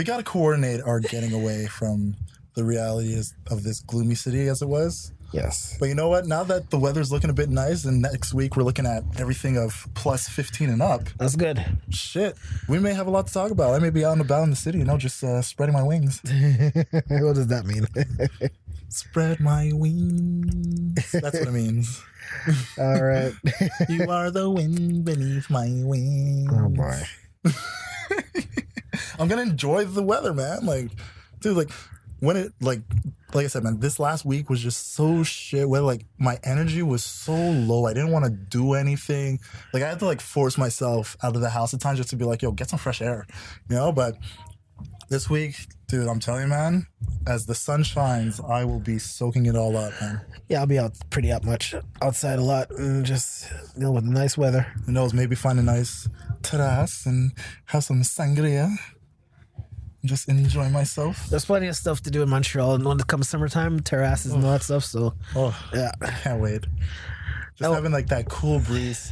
got to coordinate our getting away from the reality of this gloomy city as it was. Yes. But you know what? Now that the weather's looking a bit nice and next week we're looking at everything of plus 15 and up. That's good. Shit. We may have a lot to talk about. I may be out and about in the city, just spreading my wings. What does that mean? Spread my wings. That's what it means. All right. You are the wind beneath my wings. Oh, boy. I'm going to enjoy the weather, man. Like, dude, when it, like I said, man, this last week was just so shit where, my energy was so low. I didn't want to do anything. I had to, force myself out of the house at times just to be like, yo, get some fresh air, But this week, dude, I'm telling you, man, as the sun shines, I will be soaking it all up, man. Yeah, I'll be outside a lot and just deal with nice weather. Who knows, maybe find a nice terrace and have some sangria. Just enjoy myself. There's plenty of stuff to do in Montreal, and when it comes summertime, terraces and all that stuff. So, yeah, I can't wait. Just having that cool breeze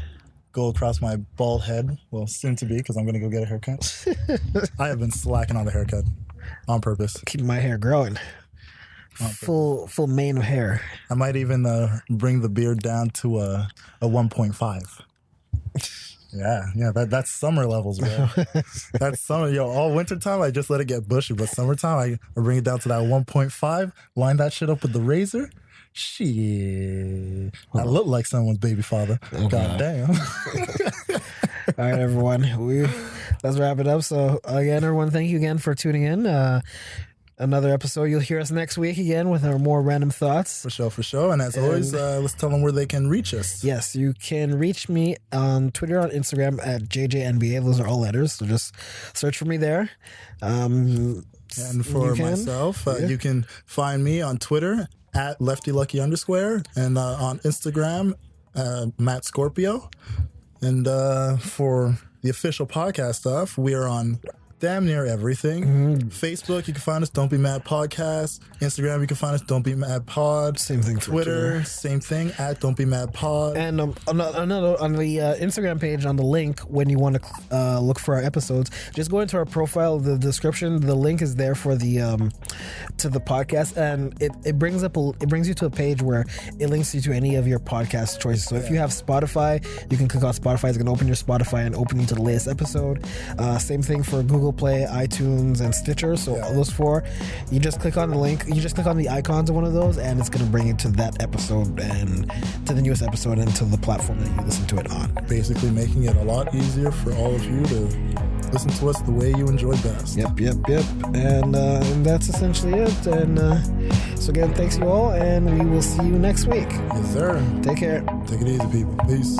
go across my bald head. Well, soon to be, because I'm gonna go get a haircut. I have been slacking on the haircut on purpose. Keeping my hair growing. Full mane of hair. I might even bring the beard down to a 1.5. Yeah, that's summer levels, bro. That's summer. All winter time, I just let it get bushy. But summertime, I bring it down to that 1.5, line that shit up with the razor. Shit. I look like someone's baby father. God damn. All right, everyone. Let's wrap it up. So, again, everyone, thank you again for tuning in. Another episode. You'll hear us next week again with our more random thoughts. For sure. And as always, let's tell them where they can reach us. Yes, you can reach me on Twitter, on Instagram at JJNBA. Those are all letters, so just search for me there. And for myself, you can find me on Twitter at LeftyLucky_, and on Instagram, Matt Scorpio. And for the official podcast stuff, we are on damn near everything. Mm-hmm. Facebook, you can find us, Don't Be Mad Podcast. Instagram, you can find us, Don't Be Mad Pod. Same thing. Twitter, same thing, at Don't Be Mad Pod. And another on the Instagram page, on the link, when you want to look for our episodes, just go into our profile, the description. The link is there for the to the podcast, and it brings you to a page where it links you to any of your podcast choices. So if you have Spotify, you can click on Spotify. It's going to open your Spotify and open you to the latest episode. Same thing for Google Play, iTunes, and Stitcher. So all those four, you just click on the link, you just click on the icons of one of those, and it's going to bring you to that episode and to the newest episode and to the platform that you listen to it on. Basically making it a lot easier for all of you to listen to us the way you enjoy best. Yep. And that's essentially it. And so again, thanks you all, and we will see you next week. Yes, sir. Take care. Take it easy, people. Peace.